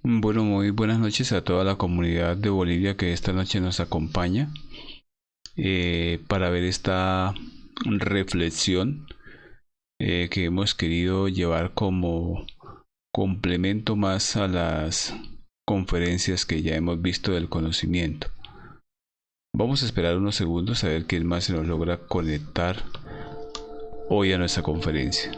Bueno, muy buenas noches a toda la comunidad de Bolivia que esta noche nos acompaña para ver esta reflexión que hemos querido llevar como complemento más a las conferencias que ya hemos visto del conocimiento. Vamos a esperar unos segundos a ver quién más se nos logra conectar hoy a nuestra conferencia.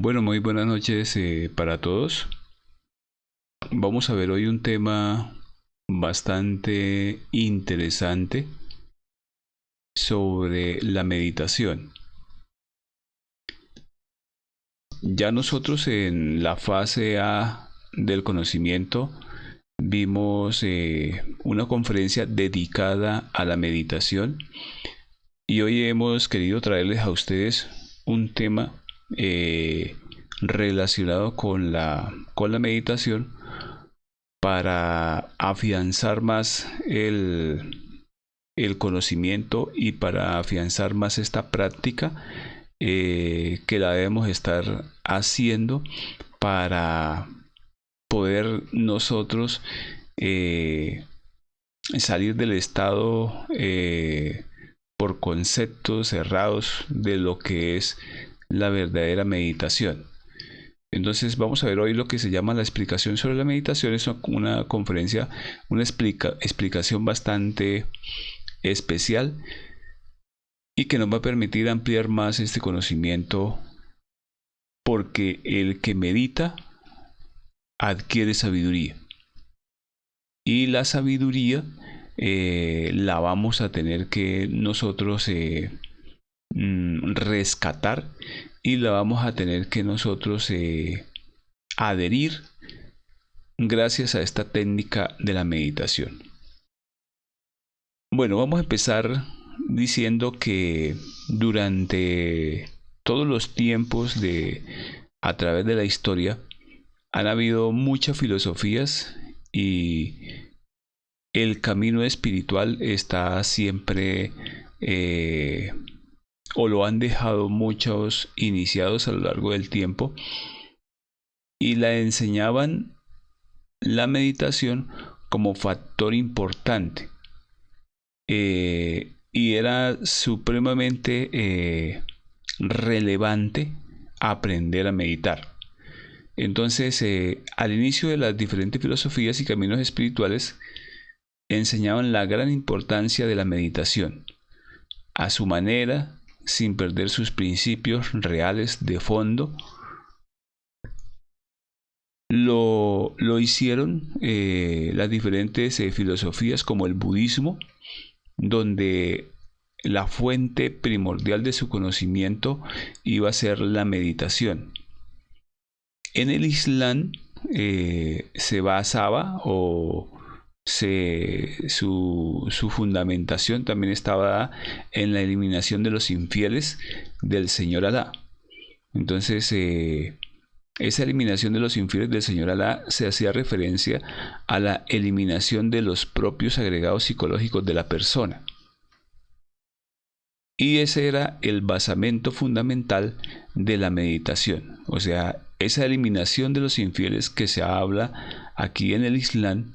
Bueno, muy buenas noches para todos. Vamos a ver hoy un tema bastante interesante sobre la meditación. Ya nosotros en la fase A del conocimiento vimos una conferencia dedicada a la meditación y hoy hemos querido traerles a ustedes un tema eh, relacionado con la meditación para afianzar más el conocimiento y para afianzar más esta práctica que la debemos estar haciendo para poder nosotros eh, salir del estado por conceptos cerrados de lo que es la verdadera meditación. Entonces vamos a ver hoy lo que se llama la explicación sobre la meditación. Es una conferencia, una explicación bastante especial y que nos va a permitir ampliar más este conocimiento, porque el que medita adquiere sabiduría y la sabiduría la vamos a tener que nosotros rescatar y la vamos a tener que nosotros adherir gracias a esta técnica de la meditación. Bueno, vamos a empezar diciendo que durante todos los tiempos a través de la historia han habido muchas filosofías y el camino espiritual está siempre o lo han dejado muchos iniciados a lo largo del tiempo y la enseñaban la meditación como factor importante y era supremamente relevante aprender a meditar. Entonces, al inicio de las diferentes filosofías y caminos espirituales, enseñaban la gran importancia de la meditación, a su manera, sin perder sus principios reales de fondo. Lo hicieron las diferentes filosofías como el budismo, donde la fuente primordial de su conocimiento iba a ser la meditación. En el Islam se basaba su fundamentación también estaba en la eliminación de los infieles del Señor Alá. Entonces, esa eliminación de los infieles del Señor Alá se hacía referencia a la eliminación de los propios agregados psicológicos de la persona. Y ese era el basamento fundamental de la meditación. O sea, esa eliminación de los infieles que se habla aquí en el Islam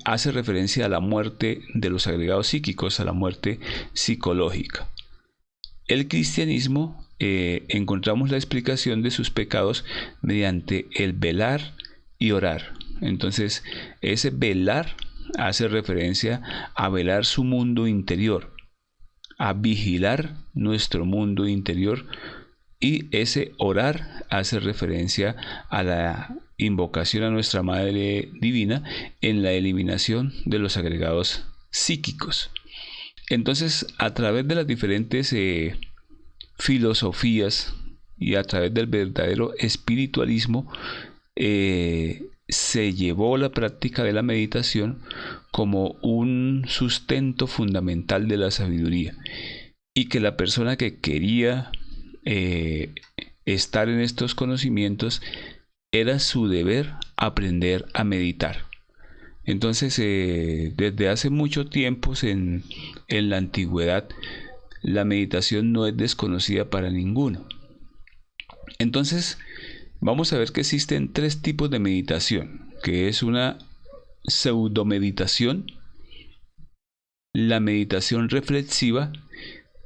hace referencia a la muerte de los agregados psíquicos, a la muerte psicológica. El cristianismo encontramos la explicación de sus pecados mediante el velar y orar. Entonces, ese velar hace referencia a velar su mundo interior, a vigilar nuestro mundo interior, y ese orar hace referencia a la invocación a nuestra Madre Divina en la eliminación de los agregados psíquicos. Entonces, a través de las diferentes filosofías y a través del verdadero espiritualismo, se llevó la práctica de la meditación como un sustento fundamental de la sabiduría, y que la persona que quería estar en estos conocimientos, era su deber aprender a meditar. Entonces, desde hace mucho tiempo en la antigüedad, la meditación no es desconocida para ninguno. Entonces, vamos a ver que existen tres tipos de meditación, que es una pseudomeditación, la meditación reflexiva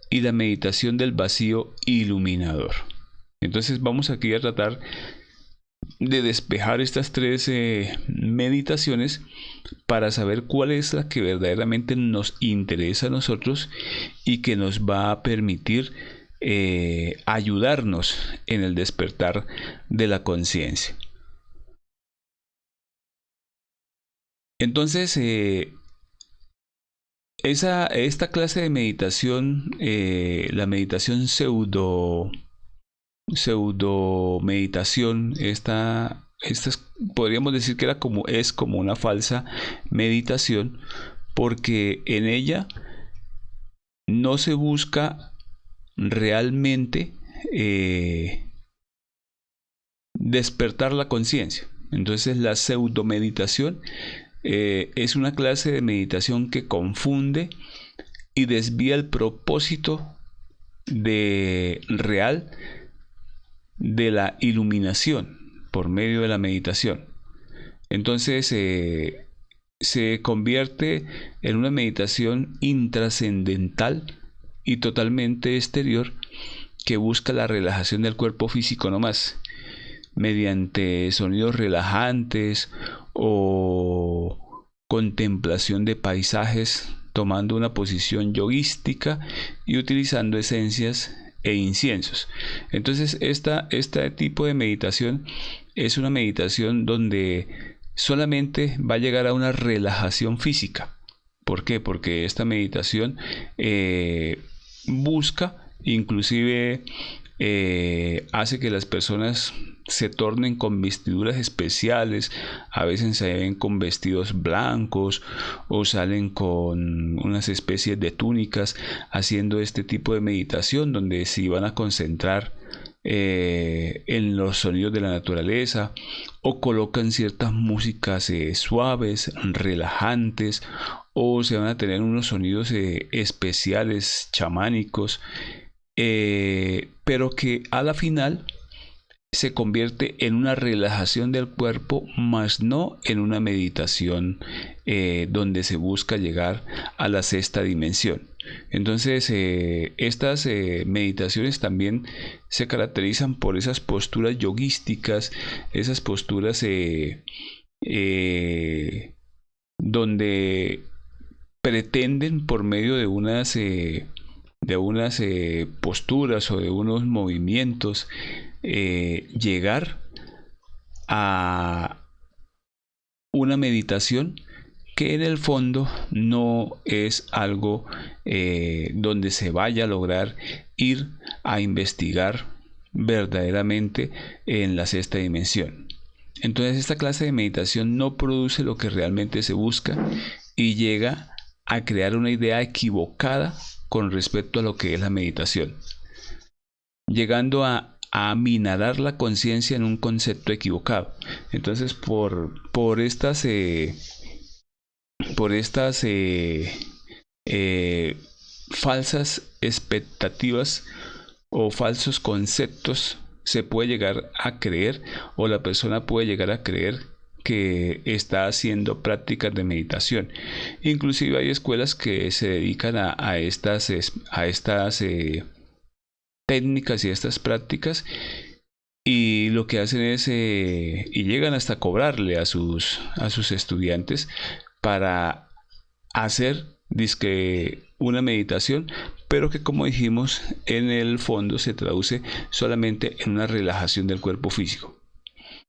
y la meditación del vacío iluminador. Entonces vamos aquí a tratar de despejar estas tres meditaciones para saber cuál es la que verdaderamente nos interesa a nosotros y que nos va a permitir ayudarnos en el despertar de la conciencia. Entonces, esta clase de meditación, la meditación pseudo meditación, esta podríamos decir que es como una falsa meditación, porque en ella no se busca realmente despertar la conciencia. Entonces, la pseudo meditación es una clase de meditación que confunde y desvía el propósito real de la iluminación por medio de la meditación. Entonces se convierte en una meditación intrascendental y totalmente exterior, que busca la relajación del cuerpo físico nomás, mediante sonidos relajantes o contemplación de paisajes, tomando una posición yoguística y utilizando esencias e inciensos. Entonces, este tipo de meditación es una meditación donde solamente va a llegar a una relajación física. ¿Por qué? Porque esta meditación busca, inclusive hace que las personas se tornen con vestiduras especiales. A veces se ven con vestidos blancos o salen con unas especies de túnicas, haciendo este tipo de meditación donde se van a concentrar en los sonidos de la naturaleza, o colocan ciertas músicas suaves, relajantes, o se van a tener unos sonidos especiales, chamánicos, pero que a la final se convierte en una relajación del cuerpo, más no en una meditación donde se busca llegar a la sexta dimensión. Entonces, estas meditaciones también se caracterizan por esas posturas yoguísticas, esas posturas donde pretenden, por medio de unas posturas o de unos movimientos, llegar a una meditación que en el fondo no es algo donde se vaya a lograr ir a investigar verdaderamente en la sexta dimensión. Entonces, esta clase de meditación no produce lo que realmente se busca y llega a crear una idea equivocada con respecto a lo que es la meditación, llegando a aminorar la conciencia en un concepto equivocado. Entonces, por estas falsas expectativas o falsos conceptos se puede llegar a creer, o la persona puede llegar a creer que está haciendo prácticas de meditación. Inclusive hay escuelas que se dedican a estas técnicas y estas prácticas, y lo que hacen es y llegan hasta cobrarle a sus estudiantes para hacer dizque una meditación, pero que, como dijimos, en el fondo se traduce solamente en una relajación del cuerpo físico.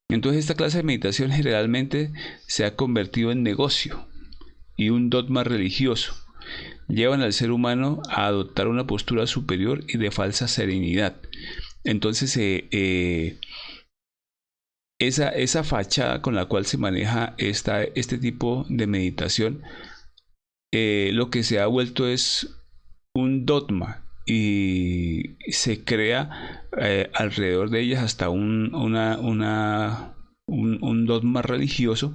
Entonces esta clase de meditación generalmente se ha convertido en negocio y un dogma religioso. Llevan al ser humano a adoptar una postura superior y de falsa serenidad. Entonces esa fachada con la cual se maneja este tipo de meditación, lo que se ha vuelto es un dogma, y se crea alrededor de ellas hasta un dogma religioso,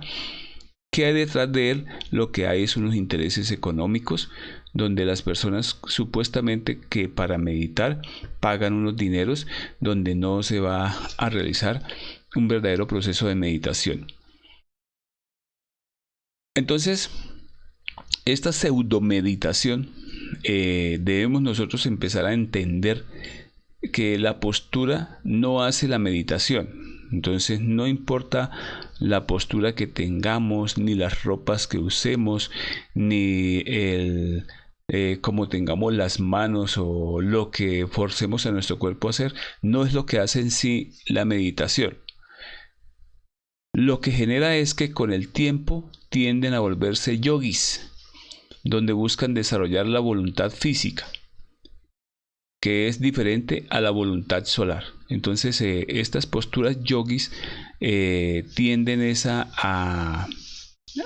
que hay detrás de él. Lo que hay es unos intereses económicos, donde las personas supuestamente que para meditar pagan unos dineros, donde no se va a realizar un verdadero proceso de meditación. Entonces, esta pseudomeditación, debemos nosotros empezar a entender que la postura no hace la meditación. Entonces no importa la postura que tengamos, ni las ropas que usemos, ni cómo tengamos las manos, o lo que forcemos a nuestro cuerpo a hacer, no es lo que hace en sí la meditación. Lo que genera es que con el tiempo tienden a volverse yogis, donde buscan desarrollar la voluntad física, que es diferente a la voluntad solar. Entonces estas posturas yogis tienden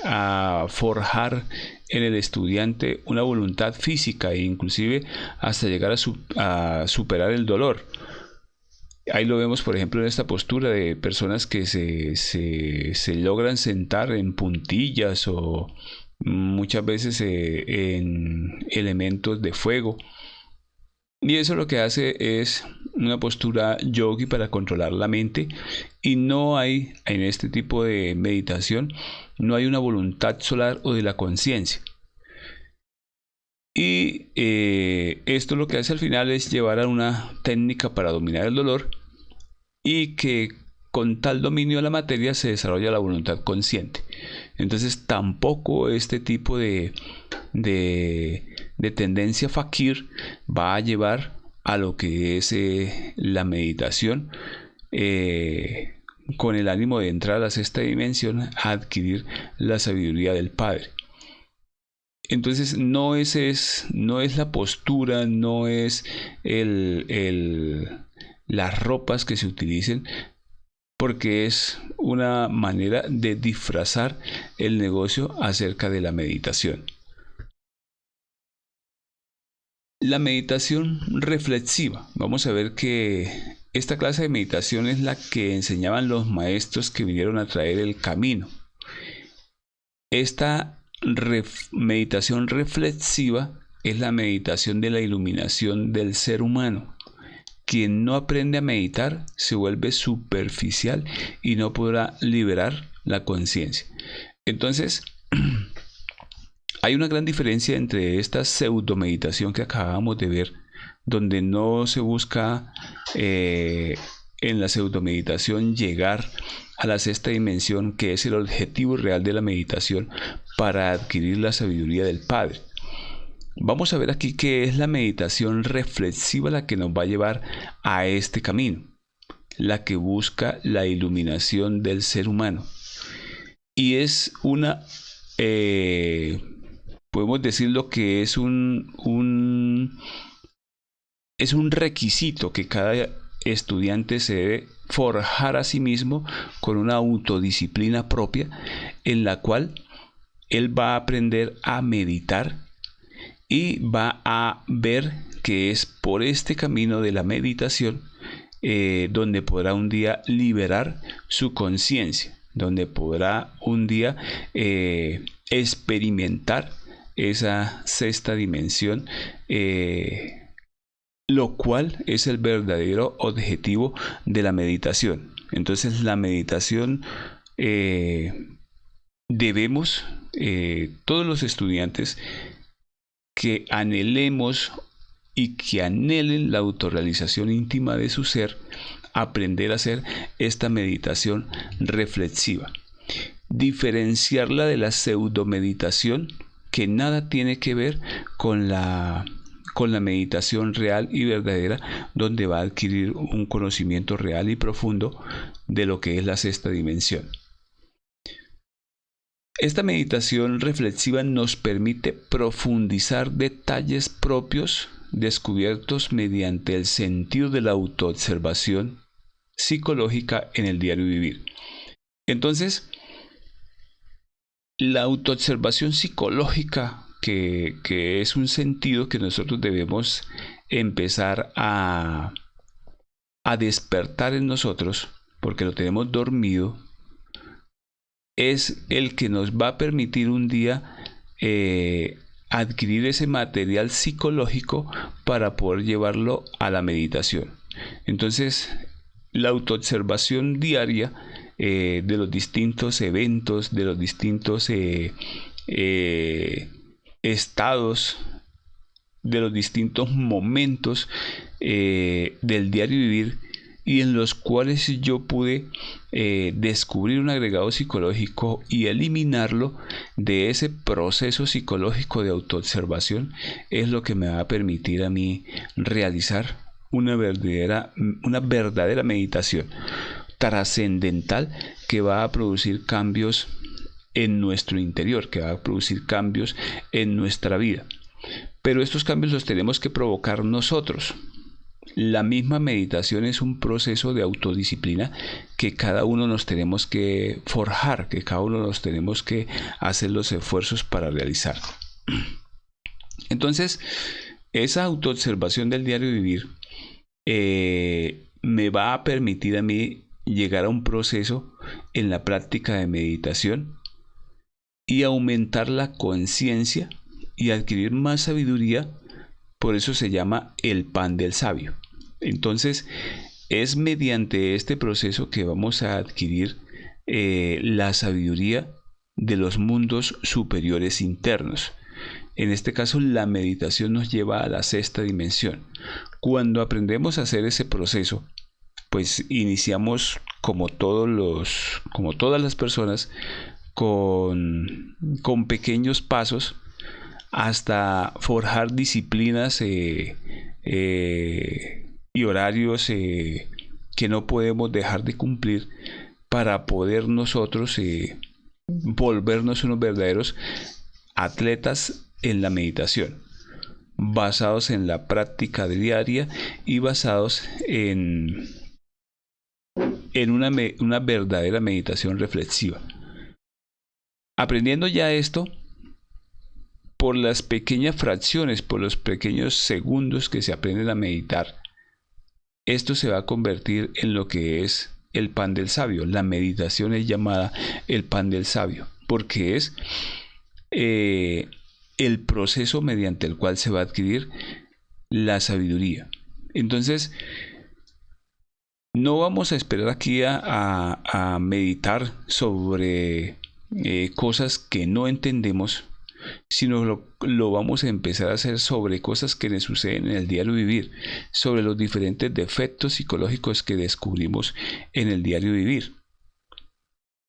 a forjar en el estudiante una voluntad física, e inclusive hasta llegar a superar el dolor. Ahí lo vemos, por ejemplo, en esta postura de personas que se logran sentar en puntillas, o muchas veces en elementos de fuego. Y eso lo que hace es una postura yogi para controlar la mente, y no hay, en este tipo de meditación, no hay una voluntad solar o de la conciencia. Y esto lo que hace al final es llevar a una técnica para dominar el dolor, y que con tal dominio de la materia se desarrolla la voluntad consciente. Entonces tampoco este tipo de tendencia fakir va a llevar a lo que es la meditación, con el ánimo de entrar a la sexta dimensión, a adquirir la sabiduría del Padre. Entonces no es la postura, no es las ropas que se utilicen, porque es una manera de disfrazar el negocio acerca de la meditación. La meditación reflexiva. Vamos a ver que esta clase de meditación es la que enseñaban los maestros que vinieron a traer el camino. Esta meditación reflexiva es la meditación de la iluminación del ser humano. Quien no aprende a meditar se vuelve superficial y no podrá liberar la conciencia. Entonces, hay una gran diferencia entre esta pseudomeditación que acabamos de ver, donde no se busca en la pseudomeditación llegar a la sexta dimensión, que es el objetivo real de la meditación para adquirir la sabiduría del Padre. Vamos a ver aquí que es la meditación reflexiva la que nos va a llevar a este camino, la que busca la iluminación del ser humano. Y es una, podemos decirlo que es un requisito que cada estudiante se debe forjar a sí mismo con una autodisciplina propia, en la cual él va a aprender a meditar, y va a ver que es por este camino de la meditación donde podrá un día liberar su conciencia, donde podrá un día experimentar esa sexta dimensión, lo cual es el verdadero objetivo de la meditación. Entonces la meditación debemos, todos los estudiantes que anhelemos y que anhelen la autorrealización íntima de su ser, aprender a hacer esta meditación reflexiva. Diferenciarla de la pseudomeditación, que nada tiene que ver con la meditación real y verdadera, donde va a adquirir un conocimiento real y profundo de lo que es la sexta dimensión. Esta meditación reflexiva nos permite profundizar detalles propios descubiertos mediante el sentido de la autoobservación psicológica en el diario vivir. Entonces, la autoobservación psicológica, que es un sentido que nosotros debemos empezar a despertar en nosotros, porque lo tenemos dormido, es el que nos va a permitir un día adquirir ese material psicológico para poder llevarlo a la meditación. Entonces, la autoobservación diaria de los distintos eventos, de los distintos estados, de los distintos momentos del diario vivir, y en los cuales yo pude descubrir un agregado psicológico y eliminarlo de ese proceso psicológico de autoobservación, es lo que me va a permitir a mí realizar una verdadera meditación trascendental, que va a producir cambios en nuestro interior, que va a producir cambios en nuestra vida. Pero estos cambios los tenemos que provocar nosotros. La misma meditación es un proceso de autodisciplina que cada uno nos tenemos que forjar, que cada uno nos tenemos que hacer los esfuerzos para realizar. Entonces, esa autoobservación del diario vivir me va a permitir a mí llegar a un proceso en la práctica de meditación y aumentar la conciencia y adquirir más sabiduría. Por eso se llama el pan del sabio. Entonces, es mediante este proceso que vamos a adquirir la sabiduría de los mundos superiores internos. En este caso, la meditación nos lleva a la sexta dimensión. Cuando aprendemos a hacer ese proceso, pues iniciamos como todas las personas con pequeños pasos hasta forjar disciplinas y horarios que no podemos dejar de cumplir para poder nosotros volvernos unos verdaderos atletas en la meditación, basados en la práctica diaria y basados en una verdadera meditación reflexiva. Aprendiendo ya esto, por las pequeñas fracciones, por los pequeños segundos que se aprenden a meditar, esto se va a convertir en lo que es el pan del sabio. La meditación es llamada el pan del sabio, porque es el proceso mediante el cual se va a adquirir la sabiduría. Entonces, no vamos a esperar aquí a meditar sobre cosas que no entendemos, sino lo vamos a empezar a hacer sobre cosas que nos suceden en el diario vivir, sobre los diferentes defectos psicológicos que descubrimos en el diario vivir.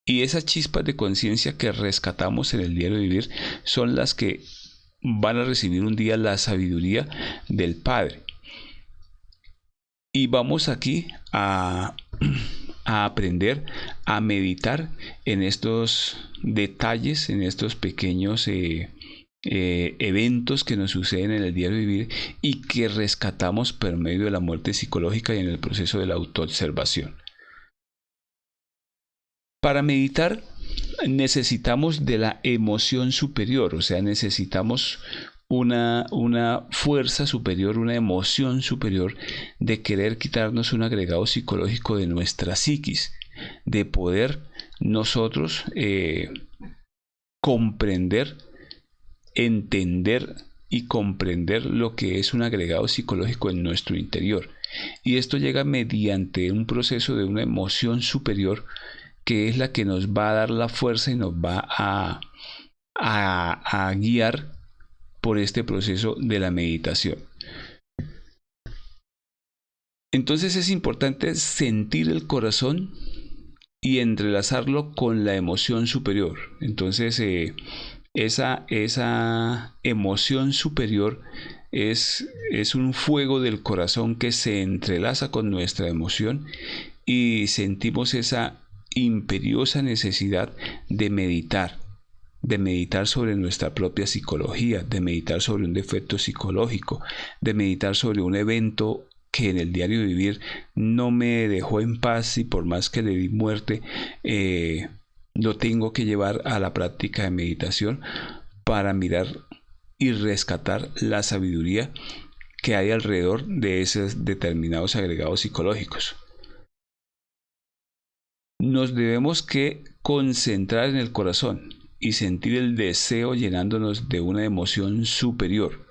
Y esas chispas de conciencia que rescatamos en el diario vivir son las que van a recibir un día la sabiduría del Padre. Y vamos aquí a aprender a meditar en estos detalles, en estos pequeños eventos que nos suceden en el diario vivir y que rescatamos por medio de la muerte psicológica y en el proceso de la autoobservación. Para meditar necesitamos de la emoción superior, o sea, necesitamos una fuerza superior, una emoción superior de querer quitarnos un agregado psicológico de nuestra psiquis, de poder nosotros comprender, entender y comprender lo que es un agregado psicológico en nuestro interior. Y esto llega mediante un proceso de una emoción superior, que es la que nos va a dar la fuerza y nos va a guiar por este proceso de la meditación. Entonces es importante sentir el corazón y entrelazarlo con la emoción superior. Entonces esa emoción superior es un fuego del corazón que se entrelaza con nuestra emoción y sentimos esa imperiosa necesidad de meditar sobre nuestra propia psicología, de meditar sobre un defecto psicológico, de meditar sobre un evento que en el diario vivir no me dejó en paz y por más que le di muerte, lo tengo que llevar a la práctica de meditación para mirar y rescatar la sabiduría que hay alrededor de esos determinados agregados psicológicos. Nos debemos que concentrar en el corazón y sentir el deseo llenándonos de una emoción superior.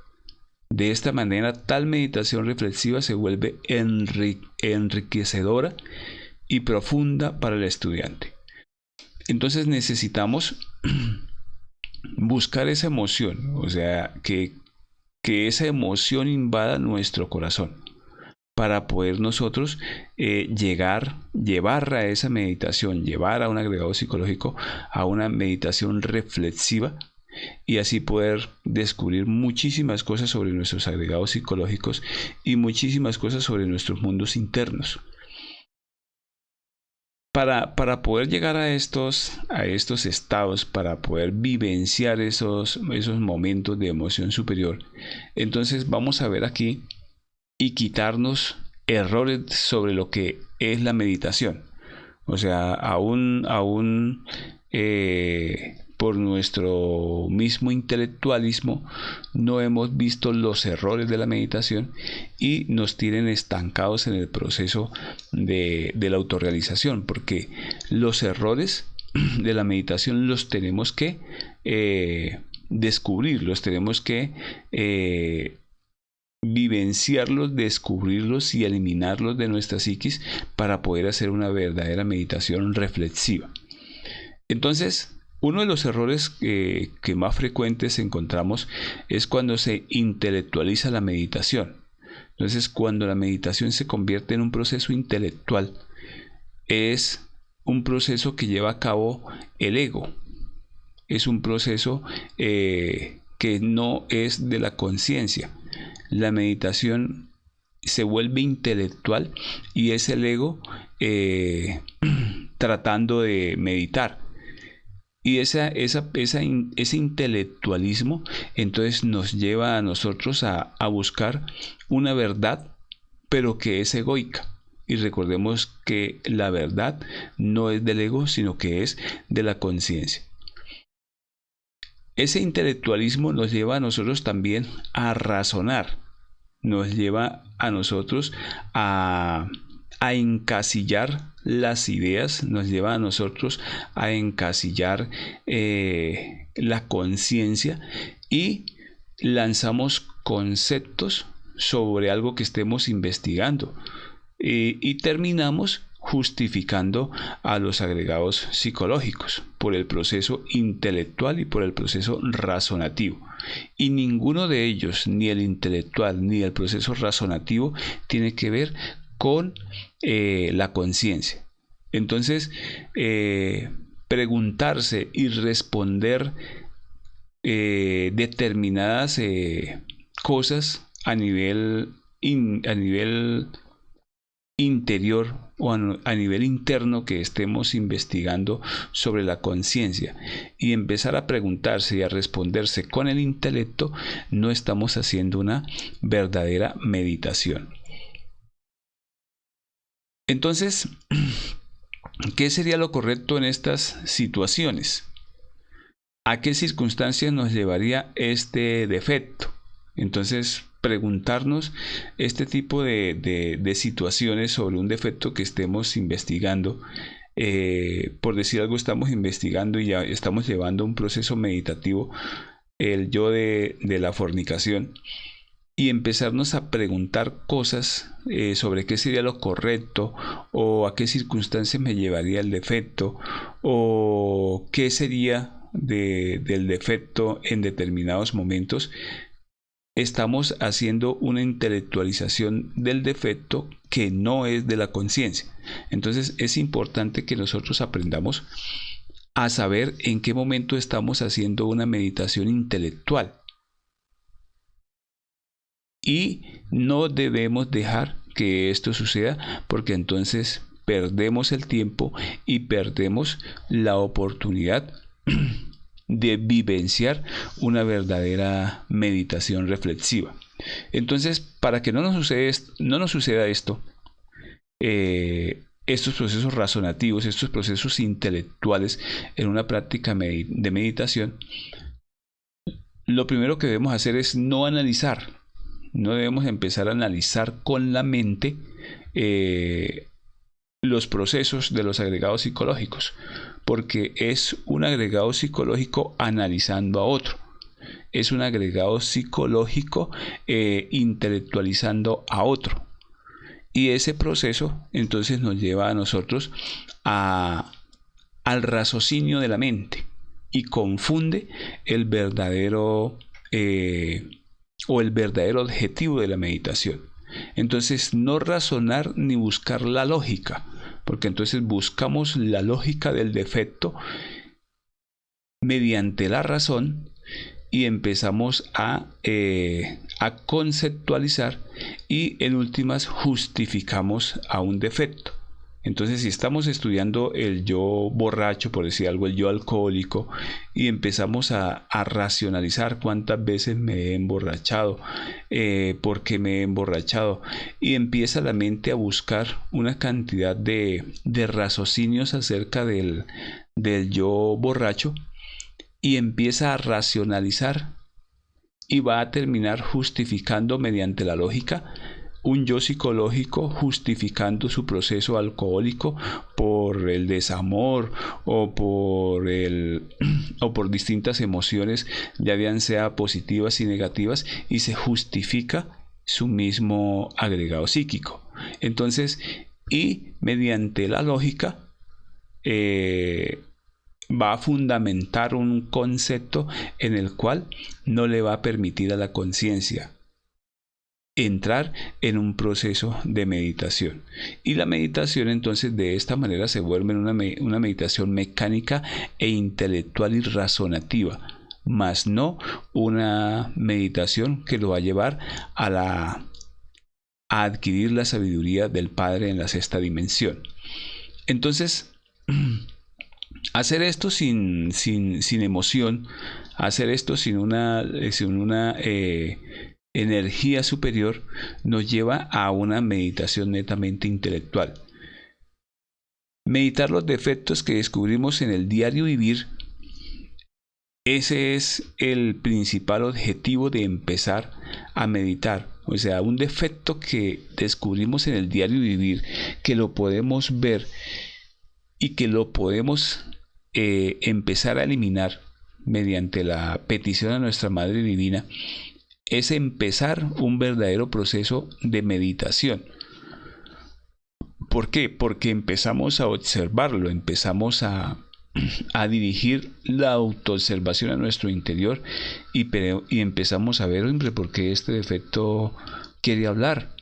De esta manera, tal meditación reflexiva se vuelve enriquecedora y profunda para el estudiante. Entonces necesitamos buscar esa emoción, o sea, que esa emoción invada nuestro corazón para poder nosotros llevar a esa meditación, llevar a un agregado psicológico a una meditación reflexiva y así poder descubrir muchísimas cosas sobre nuestros agregados psicológicos y muchísimas cosas sobre nuestros mundos internos. Para poder llegar a estos estados, para poder vivenciar esos momentos de emoción superior, entonces vamos a ver aquí y quitarnos errores sobre lo que es la meditación. O sea, aún por nuestro mismo intelectualismo no hemos visto los errores de la meditación y nos tienen estancados en el proceso de la autorrealización, porque los errores de la meditación los tenemos que descubrir, los tenemos que vivenciarlos, descubrirlos y eliminarlos de nuestra psiquis para poder hacer una verdadera meditación reflexiva. Entonces, uno de los errores que más frecuentes encontramos es cuando se intelectualiza la meditación. Entonces, cuando la meditación se convierte en un proceso intelectual, es un proceso que lleva a cabo el ego. Es un proceso que no es de la conciencia. La meditación se vuelve intelectual y es el ego tratando de meditar. Y ese intelectualismo entonces nos lleva a nosotros a buscar una verdad, pero que es egoica. Y recordemos que la verdad no es del ego, sino que es de la conciencia. Ese intelectualismo nos lleva a nosotros también a razonar, nos lleva a nosotros a encasillar las ideas, nos lleva a nosotros a encasillar la conciencia y lanzamos conceptos sobre algo que estemos investigando y terminamos justificando a los agregados psicológicos por el proceso intelectual y por el proceso razonativo. Y ninguno de ellos, ni el intelectual ni el proceso razonativo, tiene que ver con la conciencia. Entonces, preguntarse y responder determinadas cosas a nivel interior o a nivel interno que estemos investigando sobre la conciencia y empezar a preguntarse y a responderse con el intelecto, no estamos haciendo una verdadera meditación. Entonces, ¿qué sería lo correcto en estas situaciones? ¿A qué circunstancias nos llevaría este defecto? Entonces, preguntarnos este tipo de situaciones sobre un defecto que estemos investigando. Por decir algo, estamos investigando y ya estamos llevando un proceso meditativo el yo de la fornicación, y empezarnos a preguntar cosas sobre qué sería lo correcto, o a qué circunstancias me llevaría el defecto, o qué sería del defecto en determinados momentos, estamos haciendo una intelectualización del defecto que no es de la conciencia. Entonces es importante que nosotros aprendamos a saber en qué momento estamos haciendo una meditación intelectual. Y no debemos dejar que esto suceda, porque entonces perdemos el tiempo y perdemos la oportunidad de vivenciar una verdadera meditación reflexiva. Entonces, para que no nos suceda esto, estos procesos razonativos, estos procesos intelectuales en una práctica de meditación, lo primero que debemos hacer es no analizar. No debemos empezar a analizar con la mente los procesos de los agregados psicológicos, porque es un agregado psicológico analizando a otro. Es un agregado psicológico intelectualizando a otro. Y ese proceso entonces nos lleva a nosotros al raciocinio de la mente y confunde el verdadero el verdadero objetivo de la meditación. Entonces, no razonar ni buscar la lógica, porque entonces buscamos la lógica del defecto mediante la razón y empezamos a conceptualizar, y en últimas justificamos a un defecto. Entonces, si estamos estudiando el yo borracho, por decir algo, el yo alcohólico, y empezamos a racionalizar cuántas veces me he emborrachado, por qué me he emborrachado, y empieza la mente a buscar una cantidad de raciocinios acerca del yo borracho, y empieza a racionalizar, y va a terminar justificando mediante la lógica un yo psicológico, justificando su proceso alcohólico por el desamor o por distintas emociones, ya bien sea positivas y negativas, y se justifica su mismo agregado psíquico. Entonces, y mediante la lógica va a fundamentar un concepto en el cual no le va a permitir a la conciencia entrar en un proceso de meditación. Y la meditación entonces de esta manera se vuelve una meditación mecánica e intelectual y razonativa, más no una meditación que lo va a llevar a adquirir la sabiduría del Padre en la sexta dimensión. Entonces, hacer esto sin emoción, hacer esto sin una energía superior, nos lleva a una meditación netamente intelectual. Meditar los defectos que descubrimos en el diario vivir, ese es el principal objetivo de empezar a meditar. O sea, un defecto que descubrimos en el diario vivir, que lo podemos ver y que lo podemos empezar a eliminar mediante la petición a nuestra Madre Divina, es empezar un verdadero proceso de meditación. ¿Por qué? Porque empezamos a observarlo, empezamos a dirigir la autoobservación a nuestro interior, y empezamos a ver, hombre, ¿por qué este defecto quiere hablar?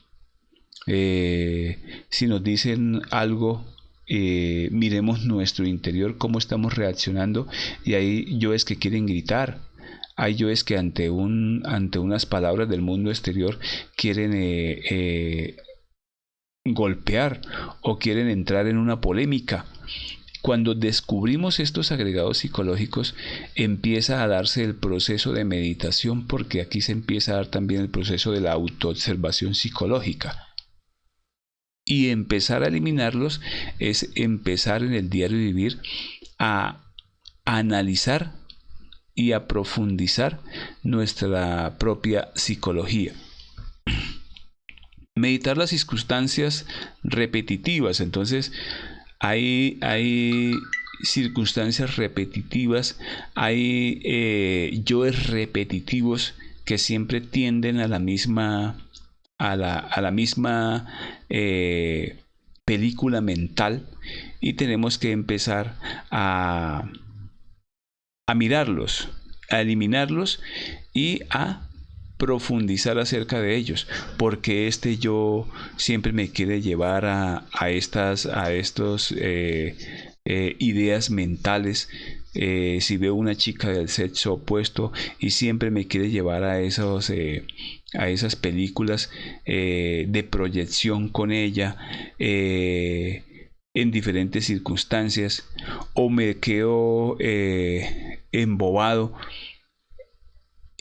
Si nos dicen algo, miremos nuestro interior, cómo estamos reaccionando, y ahí yo es que quieren gritar. Hay yoes que ante unas palabras del mundo exterior quieren golpear o quieren entrar en una polémica. Cuando descubrimos estos agregados psicológicos, empieza a darse el proceso de meditación, porque aquí se empieza a dar también el proceso de la autoobservación psicológica. Y empezar a eliminarlos es empezar en el diario vivir a analizar y a profundizar nuestra propia psicología. Meditar las circunstancias repetitivas. Entonces, hay circunstancias repetitivas, hay yoes repetitivos que siempre tienden a la misma película mental, y tenemos que empezar a mirarlos, a eliminarlos y a profundizar acerca de ellos, porque este yo siempre me quiere llevar a estos ideas mentales. Si veo una chica del sexo opuesto y siempre me quiere llevar a esas películas de proyección con ella, en diferentes circunstancias, o me quedo embobado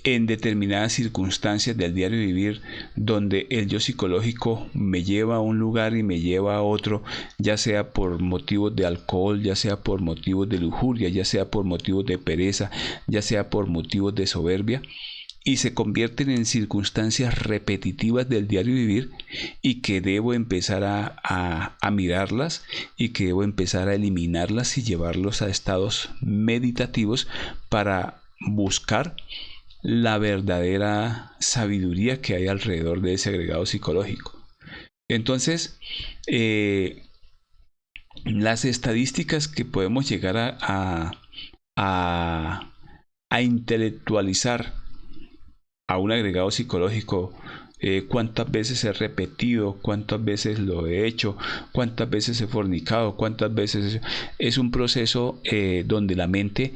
en determinadas circunstancias del diario vivir, donde el yo psicológico me lleva a un lugar y me lleva a otro, ya sea por motivos de alcohol, ya sea por motivos de lujuria, ya sea por motivos de pereza, ya sea por motivos de soberbia, y se convierten en circunstancias repetitivas del diario vivir, y que debo empezar a mirarlas, y que debo empezar a eliminarlas y llevarlos a estados meditativos para buscar la verdadera sabiduría que hay alrededor de ese agregado psicológico. Entonces, las estadísticas que podemos llegar a intelectualizar a un agregado psicológico, cuántas veces he repetido, cuántas veces lo he hecho, cuántas veces he fornicado, cuántas veces es un proceso donde la mente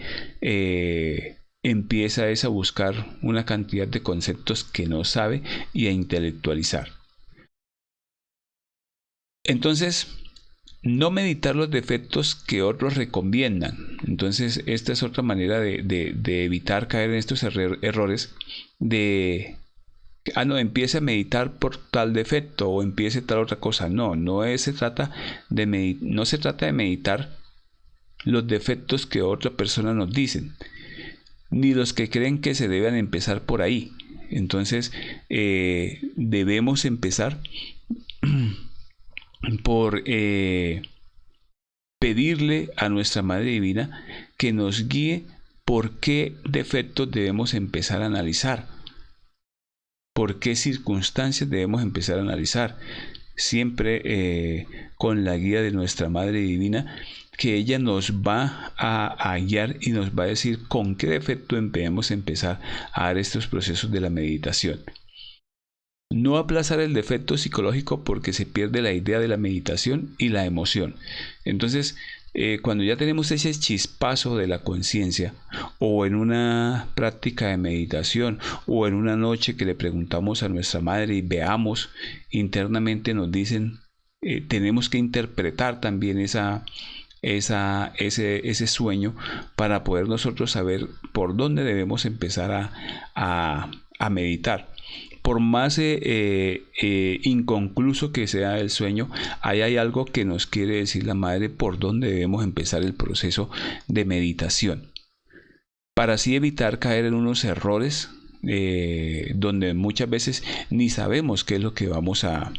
empieza a buscar una cantidad de conceptos que no sabe y a intelectualizar. Entonces, no meditar los defectos que otros recomiendan. Entonces, esta es otra manera de evitar caer en estos errores de empiece a meditar por tal defecto o empiece tal otra cosa. No se trata de meditar los defectos que otra persona nos dicen, ni los que creen que se deben empezar por ahí. Entonces, debemos empezar por pedirle a nuestra Madre Divina que nos guíe por qué defectos debemos empezar a analizar, por qué circunstancias debemos empezar a analizar, siempre con la guía de nuestra Madre Divina, que ella nos va a guiar y nos va a decir con qué defecto debemos empezar a dar estos procesos de la meditación. No aplazar el defecto psicológico, porque se pierde la idea de la meditación y la emoción. Entonces, cuando ya tenemos ese chispazo de la conciencia, o en una práctica de meditación, o en una noche que le preguntamos a nuestra madre y veamos internamente, nos dicen, tenemos que interpretar también ese sueño para poder nosotros saber por dónde debemos empezar a meditar. Por más inconcluso que sea el sueño, ahí hay algo que nos quiere decir la madre por dónde debemos empezar el proceso de meditación, para así evitar caer en unos errores donde muchas veces ni sabemos qué es lo que vamos a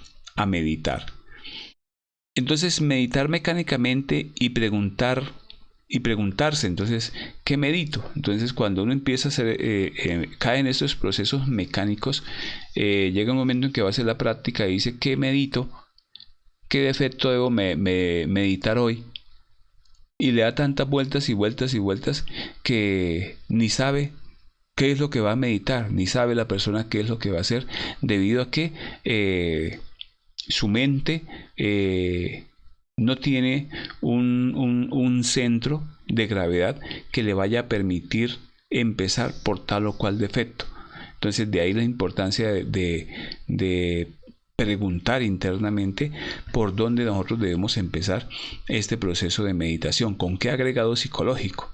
meditar. Entonces, meditar mecánicamente y preguntarse, entonces, ¿qué medito? Entonces, cuando uno empieza a hacer, cae en estos procesos mecánicos, llega un momento en que va a hacer la práctica y dice, ¿qué medito? ¿Qué defecto debo meditar hoy? Y le da tantas vueltas y vueltas y vueltas que ni sabe qué es lo que va a meditar, ni sabe la persona qué es lo que va a hacer, debido a que su mente no tiene un centro de gravedad que le vaya a permitir empezar por tal o cual defecto. Entonces, de ahí la importancia de preguntar internamente por dónde nosotros debemos empezar este proceso de meditación, con qué agregado psicológico.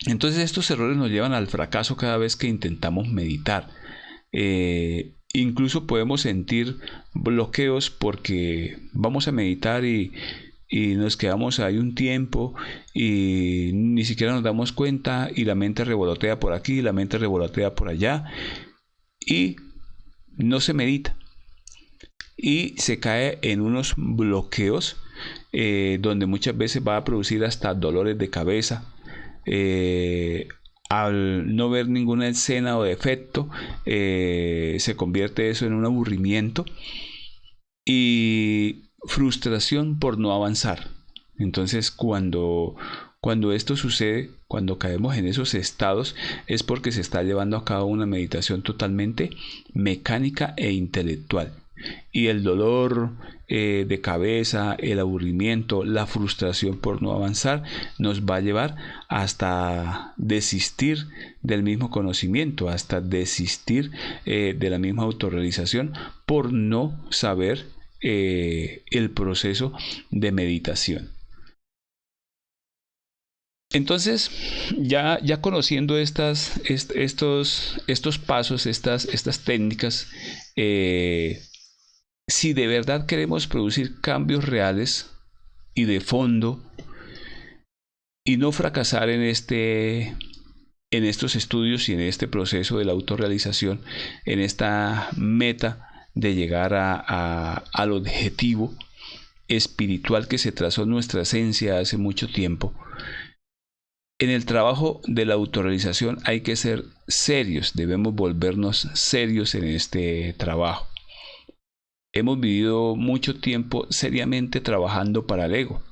Entonces, estos errores nos llevan al fracaso cada vez que intentamos meditar. Incluso podemos sentir bloqueos porque vamos a meditar y nos quedamos ahí un tiempo y ni siquiera nos damos cuenta, y la mente revolotea por aquí, la mente revolotea por allá, y no se medita y se cae en unos bloqueos donde muchas veces va a producir hasta dolores de cabeza. Al no ver ninguna escena o defecto, se convierte eso en un aburrimiento y frustración por no avanzar. Entonces, cuando esto sucede, cuando caemos en esos estados, es porque se está llevando a cabo una meditación totalmente mecánica e intelectual. Y el dolor de cabeza, el aburrimiento, la frustración por no avanzar, nos va a llevar hasta desistir del mismo conocimiento, hasta desistir de la misma autorrealización por no saber el proceso de meditación. Entonces, ya conociendo estos pasos, estas técnicas, si de verdad queremos producir cambios reales y de fondo y no fracasar en estos estudios y en este proceso de la autorrealización, en esta meta de llegar al objetivo espiritual que se trazó en nuestra esencia hace mucho tiempo, en el trabajo de la autorrealización hay que ser serios, debemos volvernos serios en este trabajo. Hemos vivido mucho tiempo seriamente trabajando para el ego,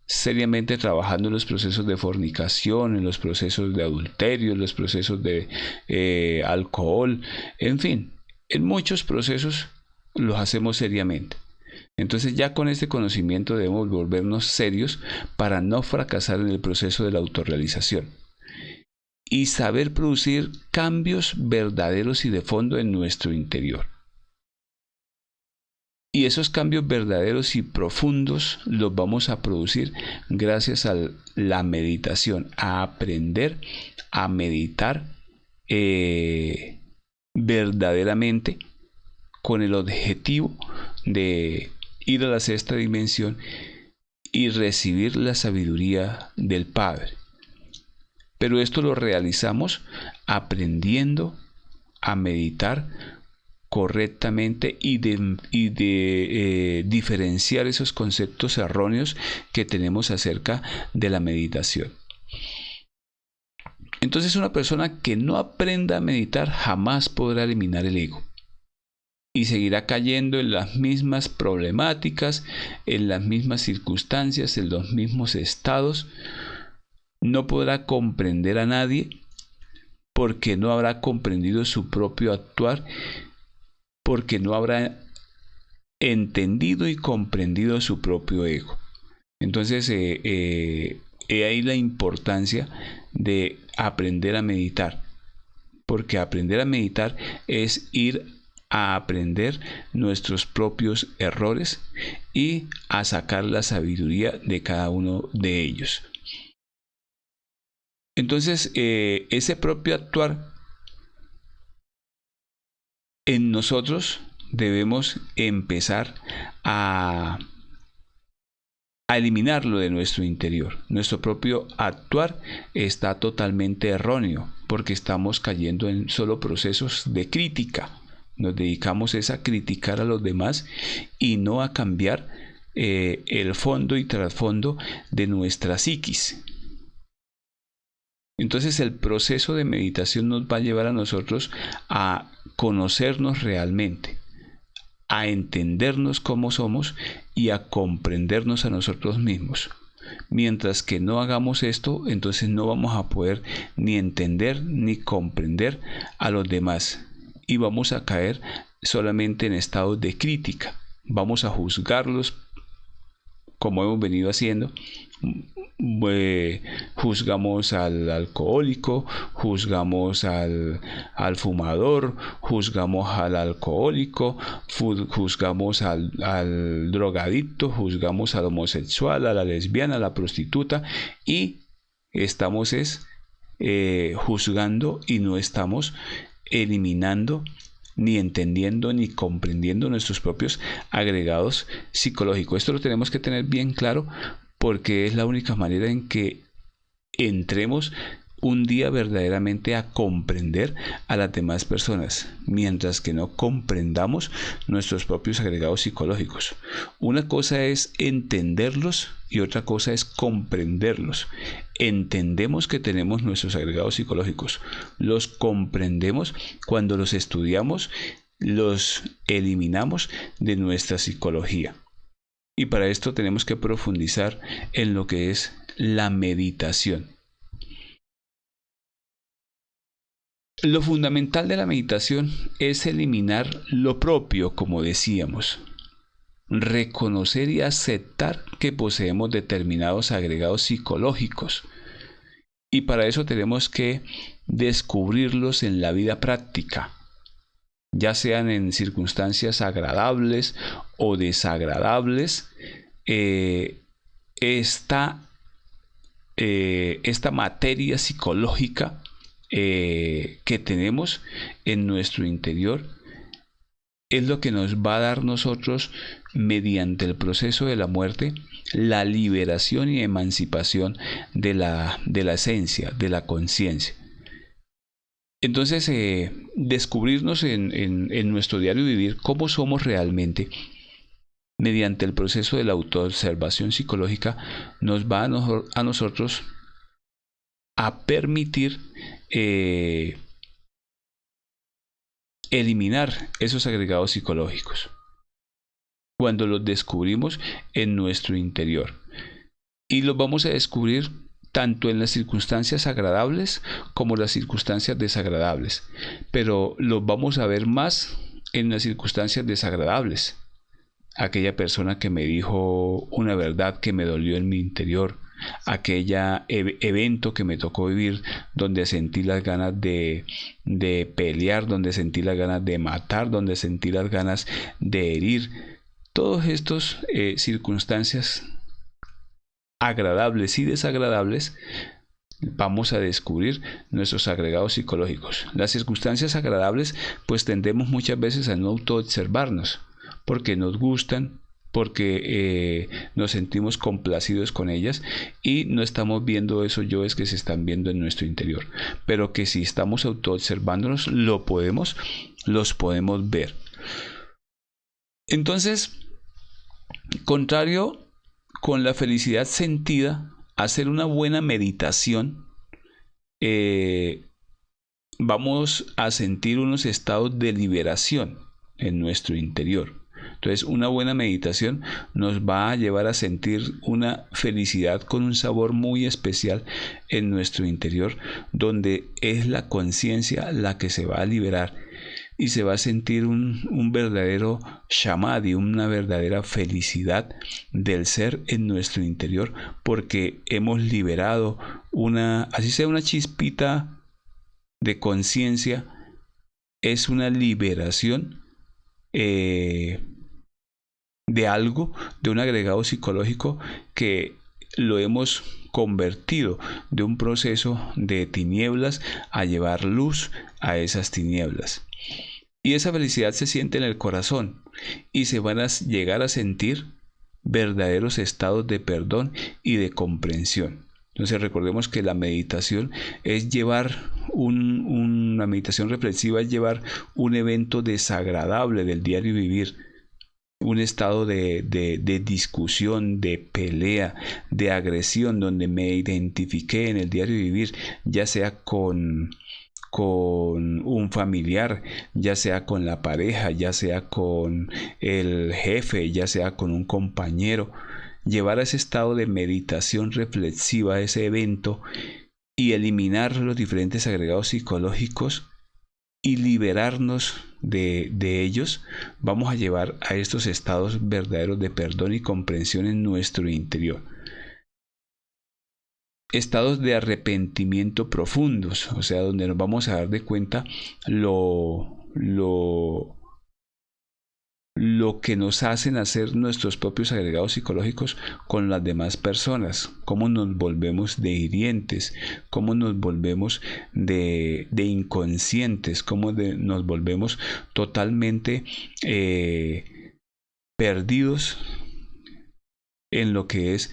seriamente trabajando en los procesos de fornicación, en los procesos de adulterio, en los procesos de alcohol, en fin, en muchos procesos los hacemos seriamente. Entonces ya con este conocimiento debemos volvernos serios para no fracasar en el proceso de la autorrealización y saber producir cambios verdaderos y de fondo en nuestro interior. Y esos cambios verdaderos y profundos los vamos a producir gracias a la meditación, a aprender a meditar verdaderamente con el objetivo de ir a la sexta dimensión y recibir la sabiduría del Padre. Pero esto lo realizamos aprendiendo a meditar correctamente y de diferenciar esos conceptos erróneos que tenemos acerca de la meditación. Entonces, una persona que no aprenda a meditar jamás podrá eliminar el ego y seguirá cayendo en las mismas problemáticas, en las mismas circunstancias, en los mismos estados. No podrá comprender a nadie porque no habrá comprendido su propio actuar, porque no habrá entendido y comprendido su propio ego. Entonces, ahí la importancia de aprender a meditar, porque aprender a meditar es ir a aprender nuestros propios errores y a sacar la sabiduría de cada uno de ellos. Entonces, ese propio actuar en nosotros debemos empezar a eliminarlo de nuestro interior. Nuestro propio actuar está totalmente erróneo porque estamos cayendo en solo procesos de crítica. Nos dedicamos a criticar a los demás y no a cambiar el fondo y trasfondo de nuestra psiquis. Entonces el proceso de meditación nos va a llevar a nosotros a conocernos realmente, a entendernos cómo somos y a comprendernos a nosotros mismos. Mientras que no hagamos esto, entonces no vamos a poder ni entender ni comprender a los demás y vamos a caer solamente en estados de crítica. Vamos a juzgarlos como hemos venido haciendo. Juzgamos al alcohólico, juzgamos al fumador, juzgamos al alcohólico, juzgamos al drogadicto, juzgamos al homosexual, a la lesbiana, a la prostituta y estamos juzgando y no estamos eliminando ni entendiendo ni comprendiendo nuestros propios agregados psicológicos. Esto lo tenemos que tener bien claro porque es la única manera en que entremos un día verdaderamente a comprender a las demás personas, mientras que no comprendamos nuestros propios agregados psicológicos. Una cosa es entenderlos y otra cosa es comprenderlos. Entendemos que tenemos nuestros agregados psicológicos, los comprendemos cuando los estudiamos, los eliminamos de nuestra psicología. Y para esto tenemos que profundizar en lo que es la meditación. Lo fundamental de la meditación es eliminar lo propio, como decíamos. Reconocer y aceptar que poseemos determinados agregados psicológicos. Y para eso tenemos que descubrirlos en la vida práctica, ya sean en circunstancias agradables o desagradables. Esta materia psicológica que tenemos en nuestro interior es lo que nos va a dar nosotros, mediante el proceso de la muerte, la liberación y emancipación de la esencia, de la conciencia. Entonces, descubrirnos en nuestro diario vivir cómo somos realmente, mediante el proceso de la autoobservación psicológica, nos va a nosotros a permitir eliminar esos agregados psicológicos cuando los descubrimos en nuestro interior. Y los vamos a descubrir tanto en las circunstancias agradables como las circunstancias desagradables, pero los vamos a ver más en las circunstancias desagradables. Aquella persona que me dijo una verdad que me dolió en mi interior, aquella evento que me tocó vivir donde sentí las ganas de pelear, donde sentí las ganas de matar, donde sentí las ganas de herir. Todas estas circunstancias agradables y desagradables, vamos a descubrir nuestros agregados psicológicos. Las circunstancias agradables, pues tendemos muchas veces a no autoobservarnos, porque nos gustan, porque nos sentimos complacidos con ellas y no estamos viendo esos yoes que se están viendo en nuestro interior, pero que si estamos autoobservándonos los podemos ver. Entonces, contrario con la felicidad sentida, hacer una buena meditación, vamos a sentir unos estados de liberación en nuestro interior. Entonces, una buena meditación nos va a llevar a sentir una felicidad con un sabor muy especial en nuestro interior, donde es la conciencia la que se va a liberar y se va a sentir un verdadero samadhi, una verdadera felicidad del ser en nuestro interior, porque hemos liberado así sea una chispita de conciencia, es una liberación de algo, de un agregado psicológico que lo hemos convertido de un proceso de tinieblas a llevar luz a esas tinieblas. Y esa felicidad se siente en el corazón y se van a llegar a sentir verdaderos estados de perdón y de comprensión. Entonces recordemos que la meditación es llevar una meditación reflexiva, es llevar un evento desagradable del diario vivir, un estado de discusión, de pelea, de agresión, donde me identifiqué en el diario vivir, ya sea con un familiar, ya sea con la pareja, ya sea con el jefe, ya sea con un compañero. Llevar a ese estado de meditación reflexiva, ese evento, y eliminar los diferentes agregados psicológicos y liberarnos de ellos, vamos a llevar a estos estados verdaderos de perdón y comprensión en nuestro interior. Estados de arrepentimiento profundos, o sea, donde nos vamos a dar de cuenta lo que nos hacen hacer nuestros propios agregados psicológicos con las demás personas, cómo nos volvemos de hirientes, cómo nos volvemos de inconscientes, cómo nos volvemos totalmente perdidos en lo que es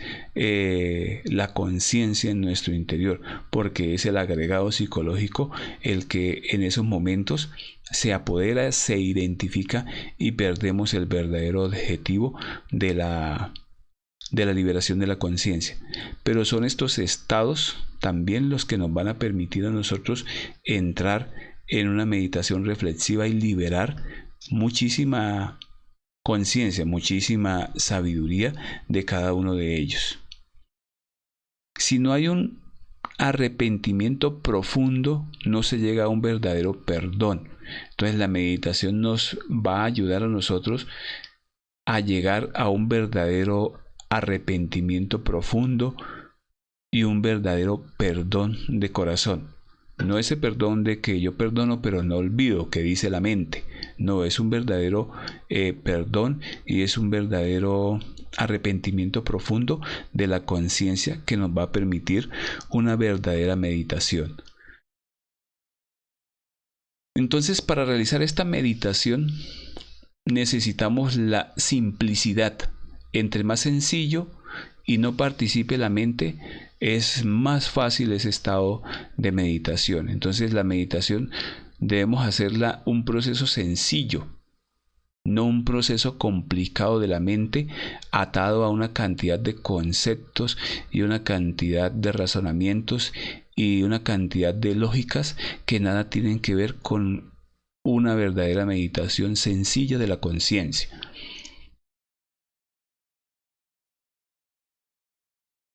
la conciencia en nuestro interior, porque es el agregado psicológico el que en esos momentos se apodera, se identifica y perdemos el verdadero objetivo de la liberación de la conciencia. Pero son estos estados también los que nos van a permitir a nosotros entrar en una meditación reflexiva y liberar muchísima conciencia, muchísima sabiduría de cada uno de ellos. Si no hay un arrepentimiento profundo, no se llega a un verdadero perdón. Entonces la meditación nos va a ayudar a nosotros a llegar a un verdadero arrepentimiento profundo y un verdadero perdón de corazón. No ese perdón de que yo perdono pero no olvido, que dice la mente. No, es un verdadero perdón y es un verdadero arrepentimiento profundo de la conciencia que nos va a permitir una verdadera meditación. Entonces, para realizar esta meditación necesitamos la simplicidad. Entre más sencillo y no participe la mente, es más fácil ese estado de meditación. Entonces la meditación debemos hacerla un proceso sencillo, no un proceso complicado de la mente, atado a una cantidad de conceptos y una cantidad de razonamientos y una cantidad de lógicas que nada tienen que ver con una verdadera meditación sencilla de la conciencia.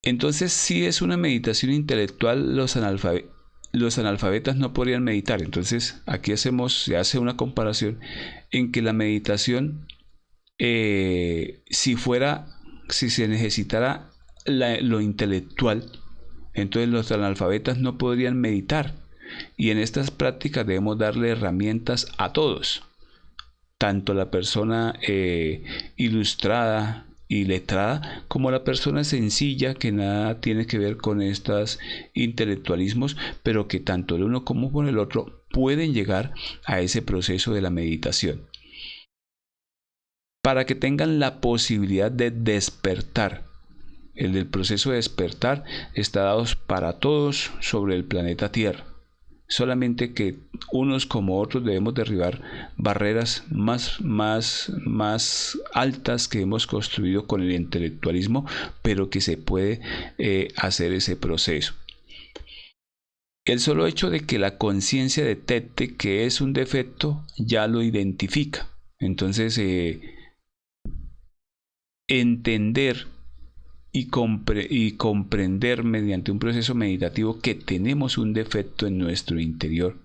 Entonces, si es una meditación intelectual, los analfabetas no podrían meditar. Entonces, aquí se hace una comparación en que la meditación, si se necesitara lo intelectual, entonces los analfabetas no podrían meditar. Y en estas prácticas debemos darle herramientas a todos, tanto la persona ilustrada y letrada como la persona sencilla que nada tiene que ver con estos intelectualismos, pero que tanto el uno como con el otro pueden llegar a ese proceso de la meditación, para que tengan la posibilidad de despertar. El del proceso de despertar está dado para todos sobre el planeta Tierra. Solamente que unos como otros debemos derribar barreras más altas que hemos construido con el intelectualismo, pero que se puede hacer ese proceso. El solo hecho de que la conciencia detecte que es un defecto ya lo identifica. Entonces, entender y comprender mediante un proceso meditativo que tenemos un defecto en nuestro interior,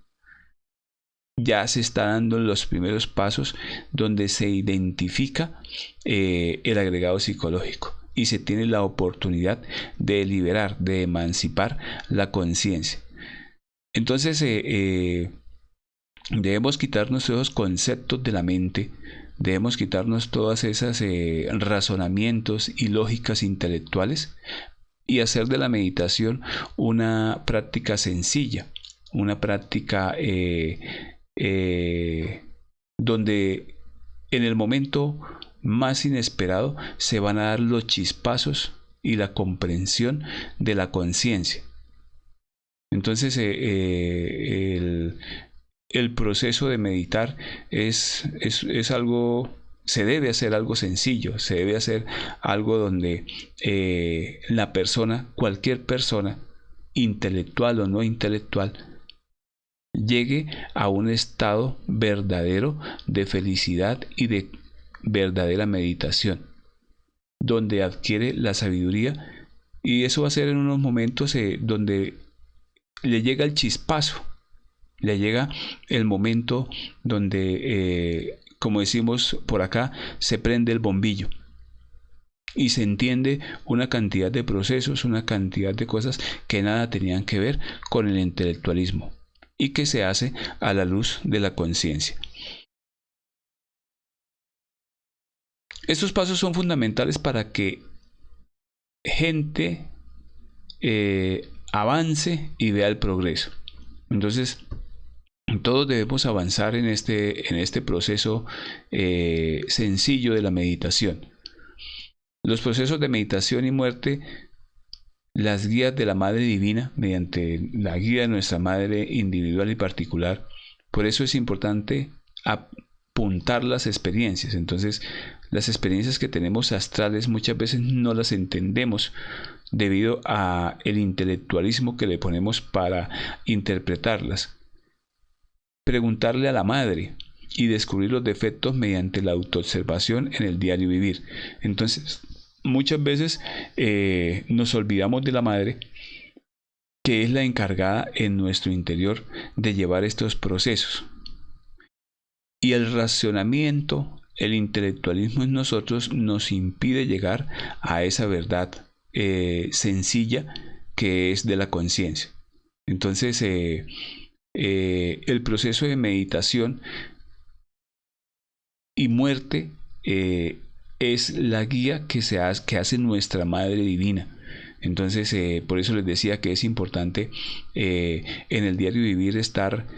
ya se está dando los primeros pasos donde se identifica el agregado psicológico y se tiene la oportunidad de liberar, de emancipar la conciencia. Entonces debemos quitarnos esos conceptos de la mente. Debemos quitarnos todas esas razonamientos y lógicas intelectuales y hacer de la meditación una práctica sencilla, una práctica donde en el momento más inesperado se van a dar los chispazos y la comprensión de la conciencia. Entonces el proceso de meditar es algo, se debe hacer algo sencillo, se debe hacer algo donde la persona, cualquier persona, intelectual o no intelectual, llegue a un estado verdadero de felicidad y de verdadera meditación, donde adquiere la sabiduría, y eso va a ser en unos momentos donde le llega el chispazo. Le llega el momento donde, como decimos por acá, se prende el bombillo y se entiende una cantidad de procesos, una cantidad de cosas que nada tenían que ver con el intelectualismo y que se hace a la luz de la conciencia. Estos pasos son fundamentales para que gente avance y vea el progreso. Entonces, todos debemos avanzar en este proceso sencillo de la meditación. Los procesos de meditación y muerte, las guías de la Madre Divina, mediante la guía de nuestra Madre individual y particular. Por eso es importante apuntar las experiencias. Entonces, las experiencias que tenemos astrales muchas veces no las entendemos debido a el intelectualismo que le ponemos para interpretarlas. Preguntarle a la Madre y descubrir los defectos mediante la autoobservación en el diario vivir. Entonces, muchas veces nos olvidamos de la Madre, que es la encargada en nuestro interior de llevar estos procesos. Y el racionamiento, el intelectualismo en nosotros nos impide llegar a esa verdad sencilla que es de la conciencia. Entonces, el proceso de meditación y muerte es la guía que hace nuestra Madre Divina. Entonces, por eso les decía que es importante en el diario vivir estar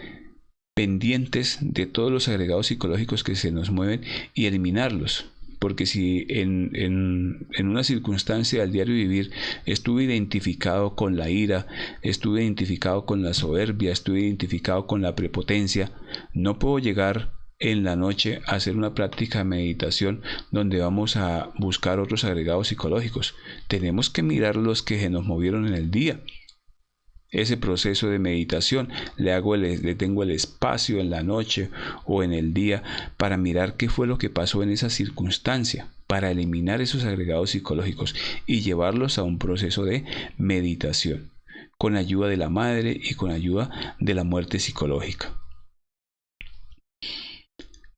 pendientes de todos los agregados psicológicos que se nos mueven y eliminarlos. Porque si en una circunstancia del diario vivir estuve identificado con la ira, estuve identificado con la soberbia, estuve identificado con la prepotencia, no puedo llegar en la noche a hacer una práctica de meditación donde vamos a buscar otros agregados psicológicos. Tenemos que mirar los que se nos movieron en el día. Ese proceso de meditación le tengo el espacio en la noche o en el día para mirar qué fue lo que pasó en esa circunstancia, para eliminar esos agregados psicológicos y llevarlos a un proceso de meditación con ayuda de la Madre y con ayuda de la muerte psicológica.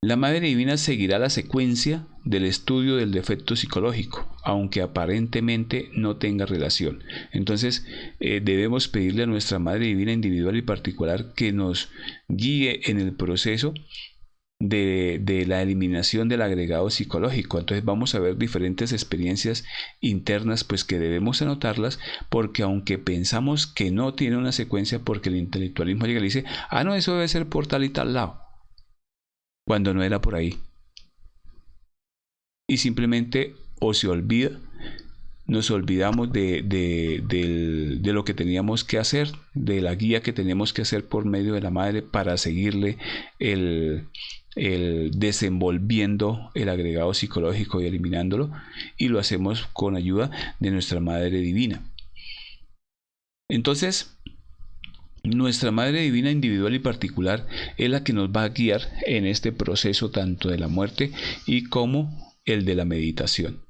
La Madre Divina seguirá la secuencia del estudio del defecto psicológico, aunque aparentemente no tenga relación. Entonces, debemos pedirle a nuestra Madre Divina individual y particular que nos guíe en el proceso de la eliminación del agregado psicológico. Entonces vamos a ver diferentes experiencias internas, pues que debemos anotarlas, porque aunque pensamos que no tiene una secuencia, porque el intelectualismo llega y dice, no, eso debe ser por tal y tal lado, cuando no era por ahí. Y simplemente o se olvida, nos olvidamos de lo que teníamos que hacer, de la guía que teníamos que hacer por medio de la Madre para seguirle el desenvolviendo el agregado psicológico y eliminándolo, y lo hacemos con ayuda de nuestra Madre Divina. Entonces, nuestra Madre Divina individual y particular es la que nos va a guiar en este proceso tanto de la muerte y como el de la meditación.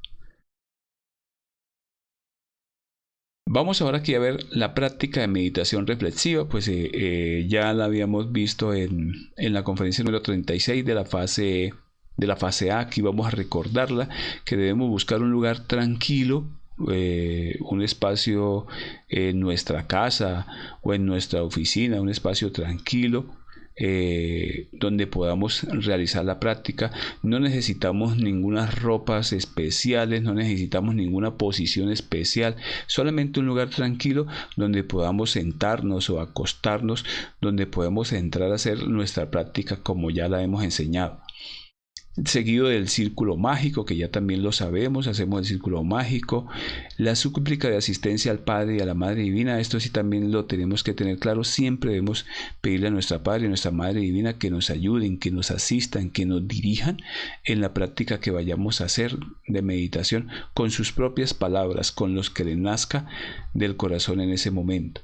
Vamos ahora aquí a ver la práctica de meditación reflexiva, pues ya la habíamos visto en la conferencia número 36 de la fase A. Aquí vamos a recordarla, que debemos buscar un lugar tranquilo, un espacio en nuestra casa o en nuestra oficina, un espacio tranquilo, donde podamos realizar la práctica. No necesitamos ninguna ropas especiales, no necesitamos ninguna posición especial, solamente un lugar tranquilo donde podamos sentarnos o acostarnos, donde podemos entrar a hacer nuestra práctica como ya la hemos enseñado. Seguido del círculo mágico, que ya también lo sabemos, hacemos el círculo mágico, la súplica de asistencia al Padre y a la Madre Divina. Esto sí también lo tenemos que tener claro. Siempre debemos pedirle a nuestra Padre y a nuestra Madre Divina que nos ayuden, que nos asistan, que nos dirijan en la práctica que vayamos a hacer de meditación, con sus propias palabras, con los que les nazca del corazón en ese momento.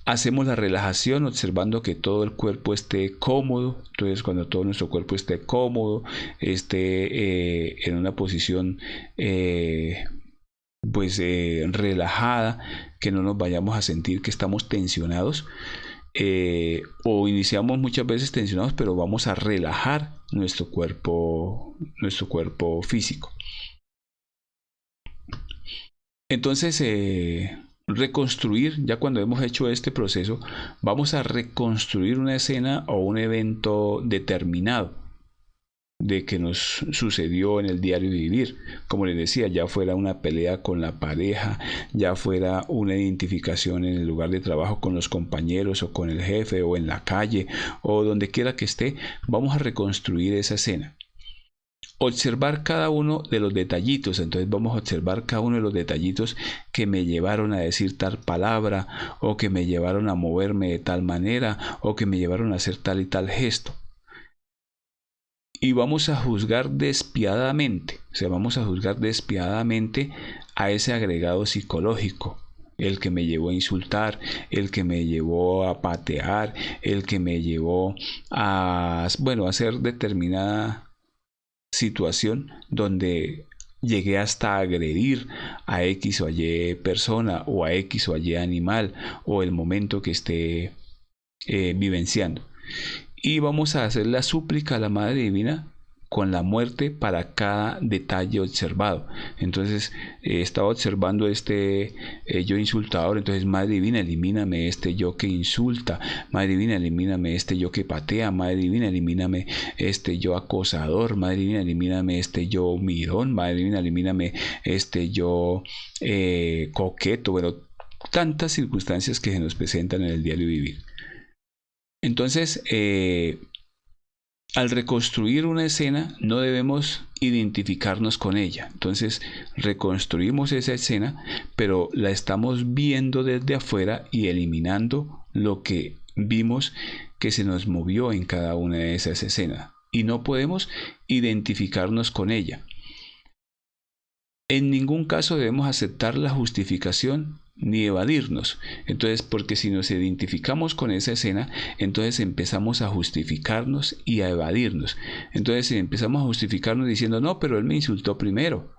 Hacemos la relajación observando que todo el cuerpo esté cómodo. Entonces, cuando todo nuestro cuerpo esté cómodo, esté en una posición relajada, que no nos vayamos a sentir que estamos tensionados, o iniciamos muchas veces tensionados, pero vamos a relajar nuestro cuerpo físico. Entonces, reconstruir, ya cuando hemos hecho este proceso, vamos a reconstruir una escena o un evento determinado de que nos sucedió en el diario vivir. Como les decía, ya fuera una pelea con la pareja, ya fuera una identificación en el lugar de trabajo con los compañeros o con el jefe, o en la calle, o donde quiera que esté, vamos a reconstruir esa escena. observar cada uno de los detallitos. Entonces vamos a observar cada uno de los detallitos que me llevaron a decir tal palabra, o que me llevaron a moverme de tal manera, o que me llevaron a hacer tal y tal gesto. Y vamos a juzgar despiadadamente, o sea, vamos a juzgar despiadadamente a ese agregado psicológico. El que me llevó a insultar, el que me llevó a patear, el que me llevó a, bueno, a hacer determinada situación donde llegué hasta agredir a X o Y persona, o a X o Y animal, o el momento que esté vivenciando. Y vamos a hacer la súplica a la Madre Divina con la muerte para cada detalle observado. Entonces estaba observando yo insultador. Entonces, Madre Divina, elimíname este yo que insulta. Madre Divina, elimíname este yo que patea. Madre Divina, elimíname este yo acosador. Madre Divina, elimíname este yo mirón. Madre Divina, elimíname este yo coqueto. Bueno, tantas circunstancias que se nos presentan en el diario vivir. Entonces, al reconstruir una escena, no debemos identificarnos con ella. Entonces, reconstruimos esa escena, pero la estamos viendo desde afuera y eliminando lo que vimos que se nos movió en cada una de esas escenas. Y no podemos identificarnos con ella. En ningún caso debemos aceptar la justificación ni evadirnos. Entonces, porque si nos identificamos con esa escena, entonces empezamos a justificarnos y a evadirnos. Entonces empezamos a justificarnos diciendo, no, pero él me insultó primero,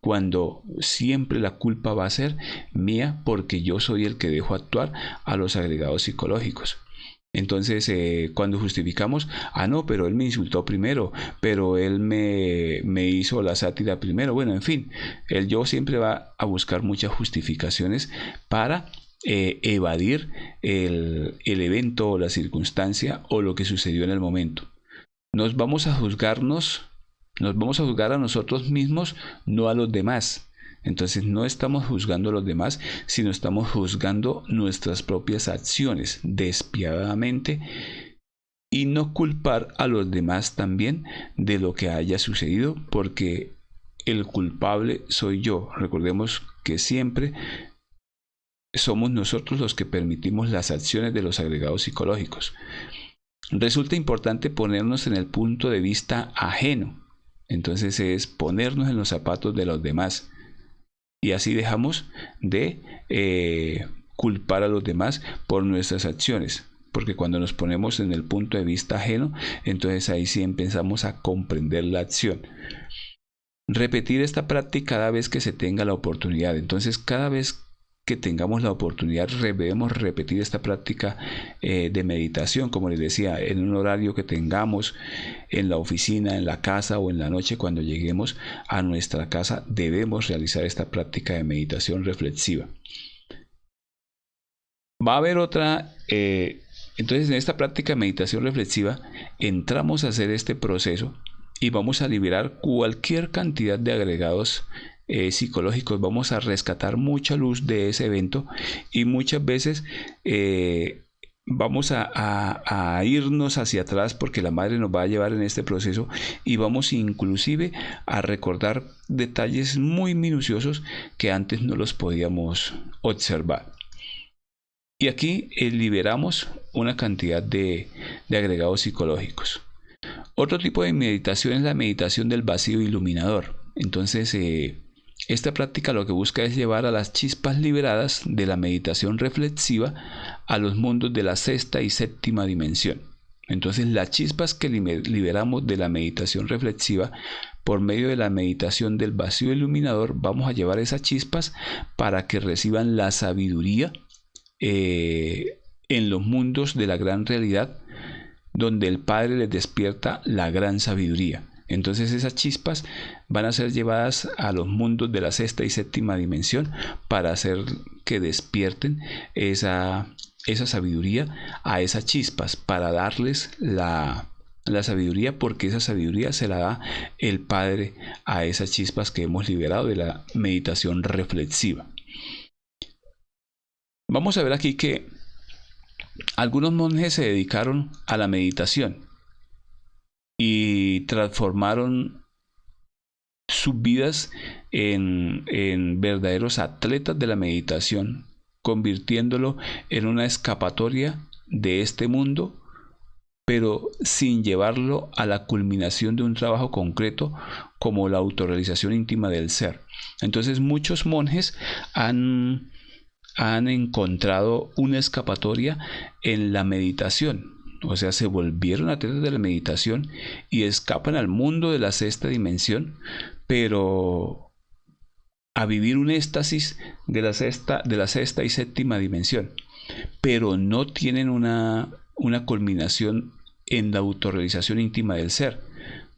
cuando siempre la culpa va a ser mía, porque yo soy el que dejo actuar a los agregados psicológicos. Entonces, cuando justificamos, no, pero él me insultó primero, pero él me hizo la sátira primero. Bueno, en fin, el yo siempre va a buscar muchas justificaciones para evadir el evento o la circunstancia o lo que sucedió en el momento. Nos vamos a juzgar a nosotros mismos, no a los demás. Entonces no estamos juzgando a los demás, sino estamos juzgando nuestras propias acciones despiadadamente, y no culpar a los demás también de lo que haya sucedido, porque el culpable soy yo. Recordemos que siempre somos nosotros los que permitimos las acciones de los agregados psicológicos. Resulta importante ponernos en el punto de vista ajeno. Entonces es ponernos en los zapatos de los demás. Y así dejamos de culpar a los demás por nuestras acciones. Porque cuando nos ponemos en el punto de vista ajeno, entonces ahí sí empezamos a comprender la acción. Repetir esta práctica cada vez que se tenga la oportunidad. Entonces, cada vez que tengamos la oportunidad, debemos repetir esta práctica de meditación, como les decía, en un horario que tengamos, en la oficina, en la casa o en la noche. Cuando lleguemos a nuestra casa, debemos realizar esta práctica de meditación reflexiva. Va a haber otra, entonces en esta práctica de meditación reflexiva entramos a hacer este proceso y vamos a liberar cualquier cantidad de agregados psicológicos. Vamos a rescatar mucha luz de ese evento, y muchas veces vamos a irnos hacia atrás, porque la Madre nos va a llevar en este proceso, y vamos inclusive a recordar detalles muy minuciosos que antes no los podíamos observar. Y aquí liberamos una cantidad de agregados psicológicos. Otro tipo de meditación es la meditación del vacío iluminador. Entonces, esta práctica lo que busca es llevar a las chispas liberadas de la meditación reflexiva a los mundos de la sexta y séptima dimensión. Entonces, las chispas que liberamos de la meditación reflexiva por medio de la meditación del vacío iluminador, vamos a llevar esas chispas para que reciban la sabiduría en los mundos de la gran realidad, donde el Padre les despierta la gran sabiduría. Entonces esas chispas van a ser llevadas a los mundos de la sexta y séptima dimensión para hacer que despierten esa sabiduría a esas chispas, para darles la sabiduría, porque esa sabiduría se la da el Padre a esas chispas que hemos liberado de la meditación reflexiva. Vamos a ver aquí que algunos monjes se dedicaron a la meditación y transformaron sus vidas en verdaderos atletas de la meditación, convirtiéndolo en una escapatoria de este mundo, pero sin llevarlo a la culminación de un trabajo concreto como la autorrealización íntima del ser. Entonces muchos monjes han encontrado una escapatoria en la meditación. O sea, se volvieron atletas de la meditación y escapan al mundo de la sexta dimensión, pero a vivir un éxtasis de la sexta y séptima dimensión, pero no tienen una culminación en la autorrealización íntima del ser,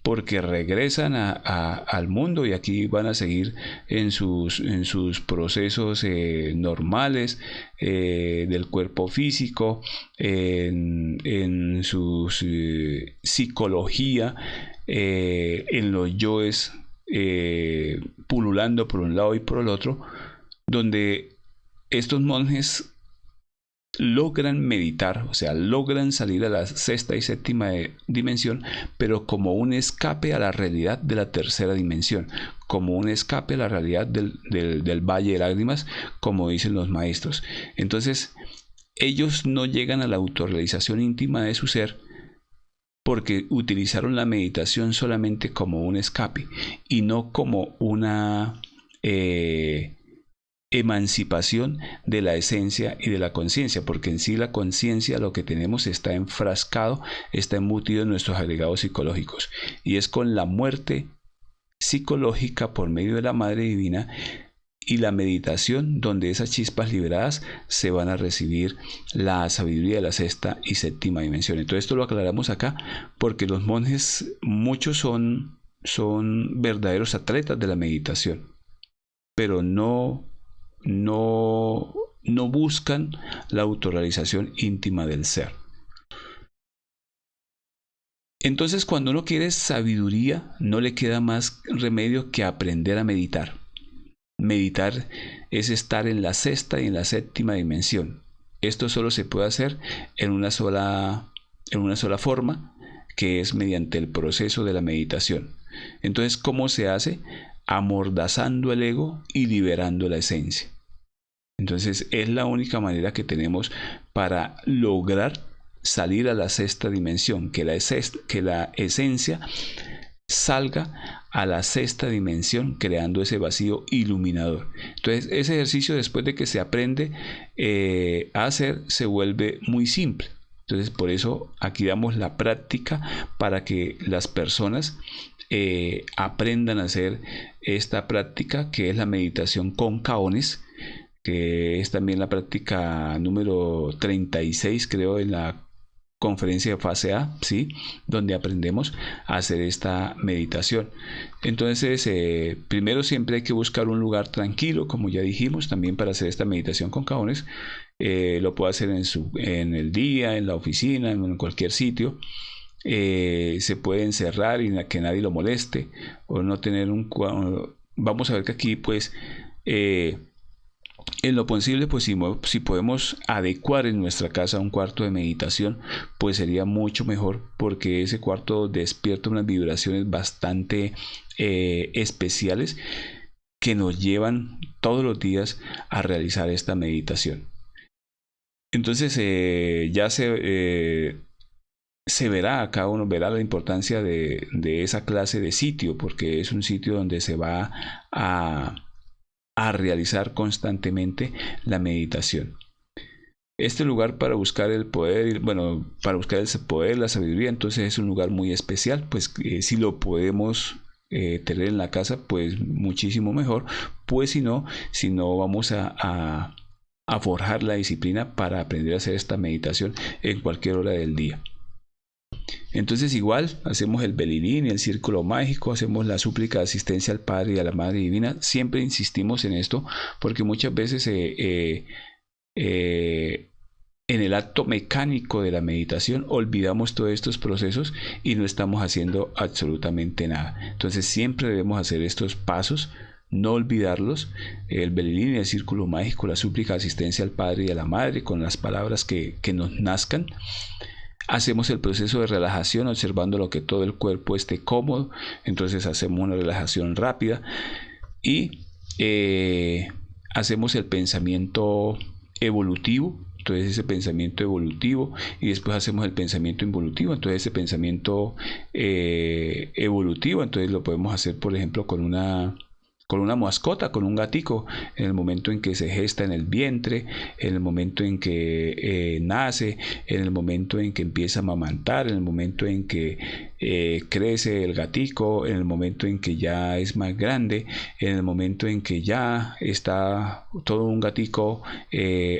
porque regresan al mundo y aquí van a seguir en sus procesos normales del cuerpo físico, en su psicología, en los yoes, pululando por un lado y por el otro, donde estos monjes logran meditar, o sea, logran salir a la sexta y séptima dimensión, pero como un escape a la realidad de la tercera dimensión, como un escape a la realidad del valle de lágrimas, como dicen los maestros. Entonces, ellos no llegan a la autorrealización íntima de su ser porque utilizaron la meditación solamente como un escape y no como una emancipación de la esencia y de la conciencia, porque en sí la conciencia, lo que tenemos, está enfrascado, está embutido en nuestros agregados psicológicos, y es con la muerte psicológica por medio de la Madre Divina y la meditación donde esas chispas liberadas se van a recibir la sabiduría de la sexta y séptima dimensión. Entonces esto lo aclaramos acá porque los monjes, muchos son verdaderos atletas de la meditación, pero no buscan la autorrealización íntima del ser. Entonces, cuando uno quiere sabiduría, no le queda más remedio que aprender a meditar. Meditar es estar en la sexta y en la séptima dimensión. Esto solo se puede hacer en una sola forma, que es mediante el proceso de la meditación. Entonces, ¿cómo se hace? Amordazando el ego y liberando la esencia. Entonces es la única manera que tenemos para lograr salir a la sexta dimensión, que la esencia salga a la sexta dimensión, creando ese vacío iluminador. Entonces ese ejercicio, después de que se aprende a hacer, se vuelve muy simple. Entonces por eso aquí damos la práctica para que las personas aprendan a hacer esta práctica, que es la meditación con caones, que es también la práctica número 36, creo, en la conferencia de fase A, ¿sí? Donde aprendemos a hacer esta meditación. Entonces, primero siempre hay que buscar un lugar tranquilo, como ya dijimos, también para hacer esta meditación con caones. Lo puede hacer en el día, en la oficina, en cualquier sitio. Se puede encerrar y que nadie lo moleste, o no tener vamos a ver que aquí, pues, en lo posible, pues si podemos adecuar en nuestra casa un cuarto de meditación, pues sería mucho mejor, porque ese cuarto despierta unas vibraciones bastante especiales que nos llevan todos los días a realizar esta meditación. Entonces ya se verá, acá uno verá la importancia de esa clase de sitio, porque es un sitio donde se va a realizar constantemente la meditación. Este lugar para buscar el poder, para buscar el poder, la sabiduría, entonces es un lugar muy especial, pues si lo podemos tener en la casa, pues muchísimo mejor, pues si no vamos a forjar la disciplina para aprender a hacer esta meditación en cualquier hora del día. Entonces igual hacemos el belilín y el círculo mágico, hacemos la súplica de asistencia al Padre y a la Madre Divina. Siempre insistimos en esto porque muchas veces en el acto mecánico de la meditación olvidamos todos estos procesos y no estamos haciendo absolutamente nada. Entonces siempre debemos hacer estos pasos, no olvidarlos, el belilín y el círculo mágico, la súplica de asistencia al Padre y a la Madre, con las palabras que nos nazcan. Hacemos el proceso de relajación observando lo que todo el cuerpo esté cómodo. Entonces hacemos una relajación rápida y hacemos el pensamiento evolutivo. Entonces ese pensamiento evolutivo, y después hacemos el pensamiento involutivo. Entonces ese pensamiento evolutivo, entonces lo podemos hacer, por ejemplo, con una mascota, con un gatico, en el momento en que se gesta en el vientre, en el momento en que nace, en el momento en que empieza a amamantar, en el momento en que crece el gatico, en el momento en que ya es más grande, en el momento en que ya está todo un gatico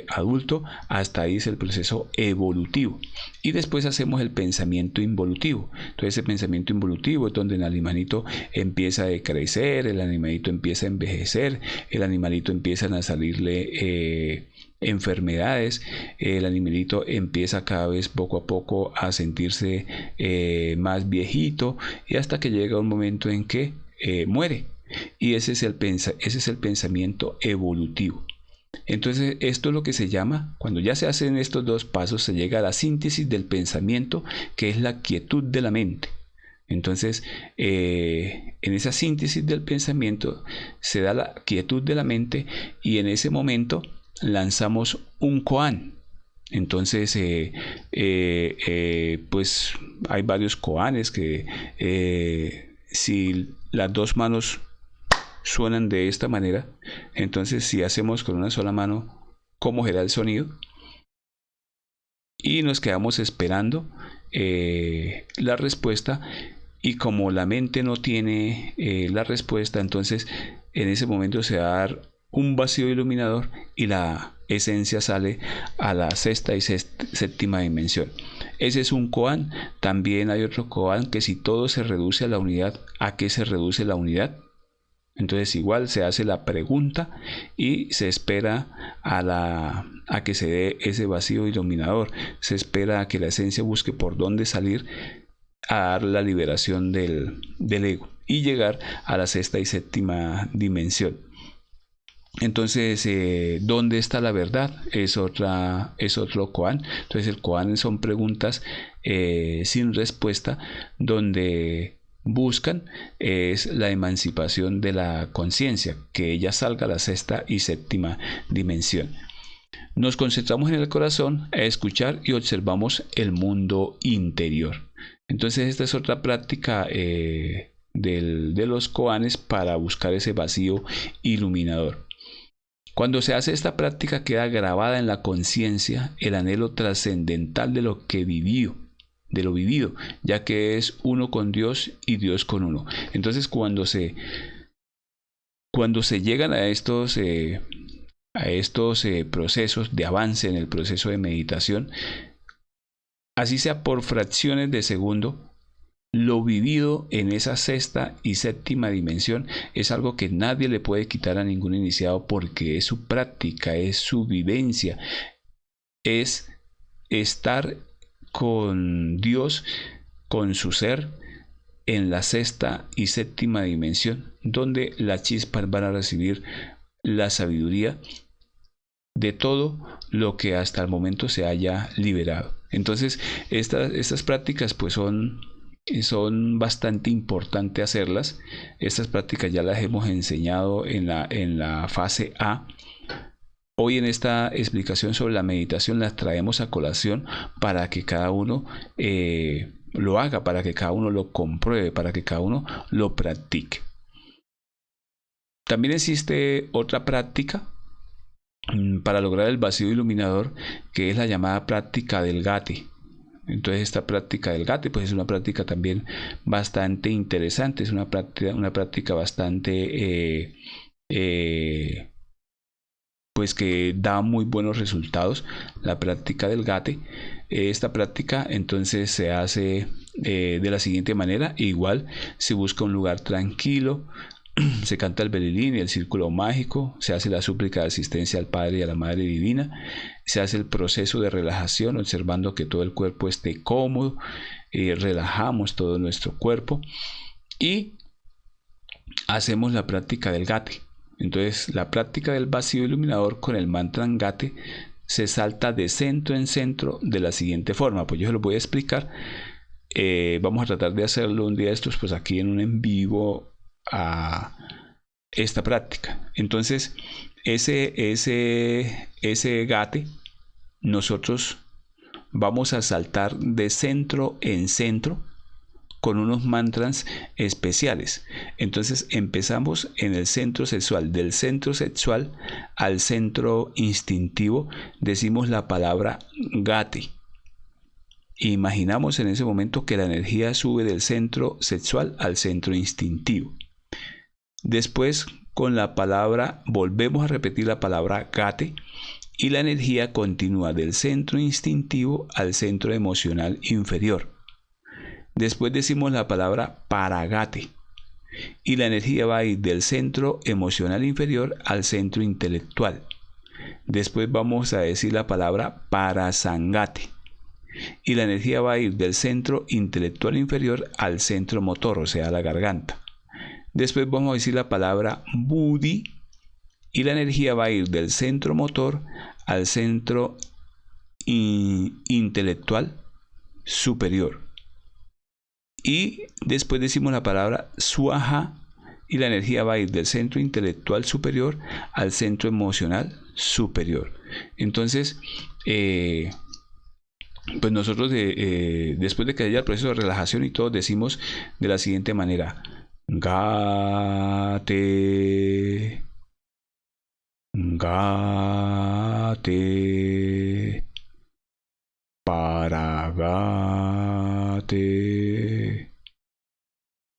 adulto. Hasta ahí es el proceso evolutivo. Y después hacemos el pensamiento involutivo. Entonces ese pensamiento involutivo es donde el animalito empieza a crecer, el animalito empieza a envejecer, el animalito empiezan a salirle enfermedades, el animalito empieza cada vez poco a poco a sentirse más viejito, y hasta que llega un momento en que muere. Y ese es el pensamiento evolutivo. Entonces esto es lo que se llama, cuando ya se hacen estos dos pasos, se llega a la síntesis del pensamiento, que es la quietud de la mente. Entonces, en esa síntesis del pensamiento se da la quietud de la mente, y en ese momento lanzamos un koan. Entonces, pues hay varios koanes que si las dos manos suenan de esta manera, entonces si hacemos con una sola mano, ¿cómo será el sonido? Y nos quedamos esperando la respuesta. Y como la mente no tiene la respuesta, entonces en ese momento se va a dar un vacío iluminador y la esencia sale a la sexta y séptima dimensión. Ese es un koan. También hay otro koan que si todo se reduce a la unidad, ¿a qué se reduce la unidad? Entonces igual se hace la pregunta y se espera a que se dé ese vacío iluminador. Se espera a que la esencia busque por dónde salir a dar la liberación del ego y llegar a la sexta y séptima dimensión. Entonces, ¿dónde está la verdad? Es otro koan. Entonces el koan son preguntas sin respuesta, donde buscan es la emancipación de la conciencia, que ella salga a la sexta y séptima dimensión. Nos concentramos en el corazón a escuchar y observamos el mundo interior. Entonces esta es otra práctica de los koanes para buscar ese vacío iluminador. Cuando se hace esta práctica queda grabada en la conciencia el anhelo trascendental de lo vivido, ya que es uno con Dios y Dios con uno. Entonces cuando se llegan a estos procesos de avance en el proceso de meditación, así sea por fracciones de segundo, lo vivido en esa sexta y séptima dimensión es algo que nadie le puede quitar a ningún iniciado, porque es su práctica, es su vivencia, es estar con Dios, con su ser, en la sexta y séptima dimensión, donde las chispas van a recibir la sabiduría de todo lo que hasta el momento se haya liberado. Entonces estas prácticas pues son bastante importantes hacerlas. Estas prácticas ya las hemos enseñado en la fase A. Hoy en esta explicación sobre la meditación las traemos a colación para que cada uno lo haga, para que cada uno lo compruebe, para que cada uno lo practique. También existe otra práctica para lograr el vacío iluminador, que es la llamada práctica del gate. Entonces esta práctica del gate pues es una práctica también bastante interesante, es una práctica bastante pues que da muy buenos resultados. La práctica del gate, esta práctica entonces se hace de la siguiente manera. Igual se busca un lugar tranquilo, se canta el belilín y el círculo mágico, se hace la súplica de asistencia al Padre y a la Madre Divina, se hace el proceso de relajación observando que todo el cuerpo esté cómodo, relajamos todo nuestro cuerpo y hacemos la práctica del gate. Entonces la práctica del vacío iluminador con el mantra gate se salta de centro en centro de la siguiente forma. Pues yo se lo voy a explicar. Vamos a tratar de hacerlo un día de estos, pues aquí en un en vivo a esta práctica. Entonces, ese gate, nosotros vamos a saltar de centro en centro con unos mantras especiales. Entonces empezamos en el centro sexual. Del centro sexual al centro instintivo decimos la palabra gate. Imaginamos en ese momento que la energía sube del centro sexual al centro instintivo. Después, con la palabra, volvemos a repetir la palabra gate y la energía continúa del centro instintivo al centro emocional inferior. Después decimos la palabra paragate y la energía va a ir del centro emocional inferior al centro intelectual. Después vamos a decir la palabra parasangate y la energía va a ir del centro intelectual inferior al centro motor, o sea, la garganta. Después vamos a decir la palabra buddhi y la energía va a ir del centro motor al centro intelectual superior. Y después decimos la palabra swaha y la energía va a ir del centro intelectual superior al centro emocional superior. Entonces, pues nosotros después de que haya el proceso de relajación y todo, decimos de la siguiente manera: Gate, Gate, Paragate,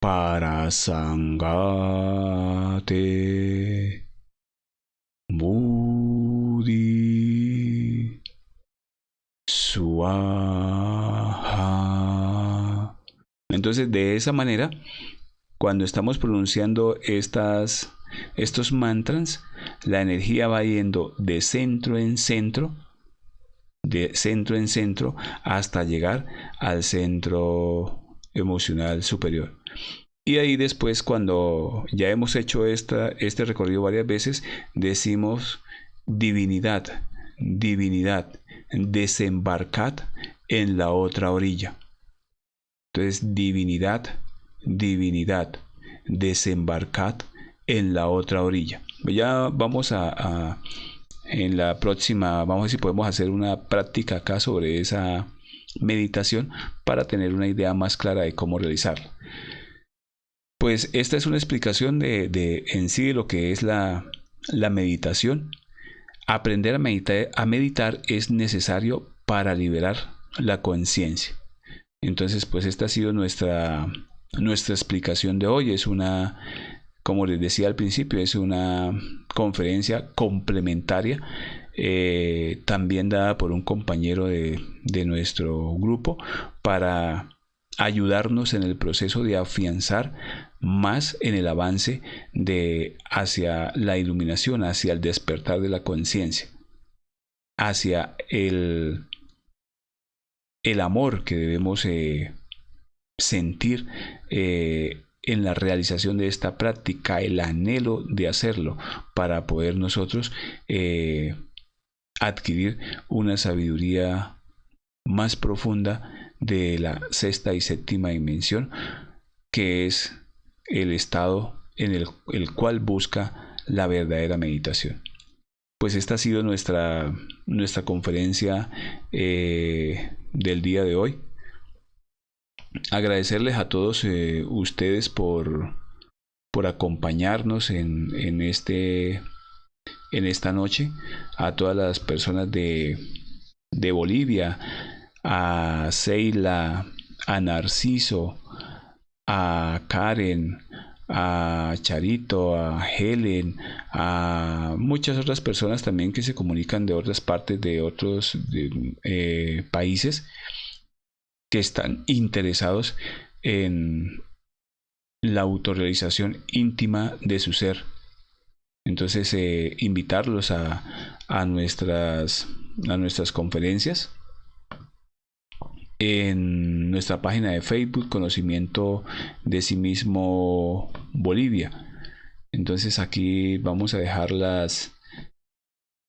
Parasangate, Buddhi, Swaha. Entonces, de esa manera, cuando estamos pronunciando estos mantras, la energía va yendo de centro en centro, hasta llegar al centro emocional superior. Y ahí después, cuando ya hemos hecho este recorrido varias veces, decimos divinidad, divinidad, desembarcad en la otra orilla. Entonces, divinidad, divinidad, desembarcad en la otra orilla. Ya vamos en la próxima, vamos a ver si podemos hacer una práctica acá sobre esa meditación para tener una idea más clara de cómo realizarla. Pues esta es una explicación en sí de lo que es la meditación. Aprender a meditar es necesario para liberar la conciencia. Entonces, pues esta ha sido nuestra explicación de hoy. Es una, como les decía al principio, es una conferencia complementaria, también dada por un compañero de nuestro grupo, para ayudarnos en el proceso de afianzar más en el avance hacia la iluminación, hacia el despertar de la conciencia, hacia el amor que debemos sentir en la realización de esta práctica, el anhelo de hacerlo para poder nosotros adquirir una sabiduría más profunda de la sexta y séptima dimensión, que es el estado en el cual busca la verdadera meditación. Pues esta ha sido nuestra conferencia del día de hoy. Agradecerles a todos ustedes por acompañarnos en esta noche, a todas las personas de Bolivia, a Seila, a Narciso, a Karen, a Charito, a Helen, a muchas otras personas también que se comunican de otras partes de otros países, que están interesados en la autorrealización íntima de su ser. Entonces, invitarlos a nuestras conferencias en nuestra página de Facebook, Conocimiento de Sí Mismo Bolivia. Entonces aquí vamos a dejar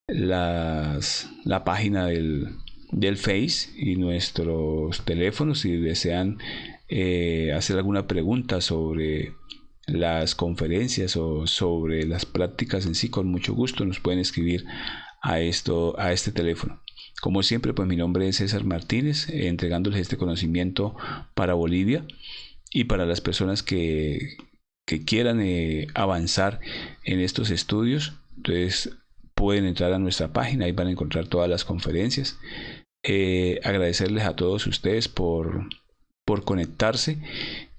la página del Face y nuestros teléfonos. Si desean hacer alguna pregunta sobre las conferencias o sobre las prácticas en sí, con mucho gusto nos pueden escribir a este teléfono. Como siempre, pues mi nombre es César Martínez, entregándoles este conocimiento para Bolivia y para las personas que quieran avanzar en estos estudios. Entonces pueden entrar a nuestra página, ahí van a encontrar todas las conferencias. Agradecerles a todos ustedes por conectarse,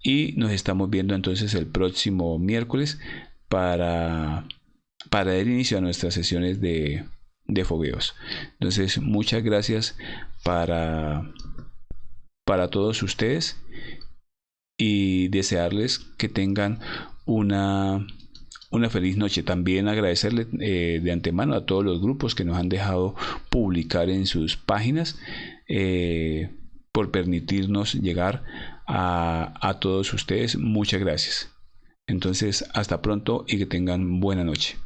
y nos estamos viendo entonces el próximo miércoles para dar inicio a nuestras sesiones de fogueos. Entonces, muchas gracias para todos ustedes, y desearles que tengan una feliz noche. También agradecerle de antemano a todos los grupos que nos han dejado publicar en sus páginas, por permitirnos llegar a todos ustedes. Muchas gracias. Entonces, hasta pronto y que tengan buena noche.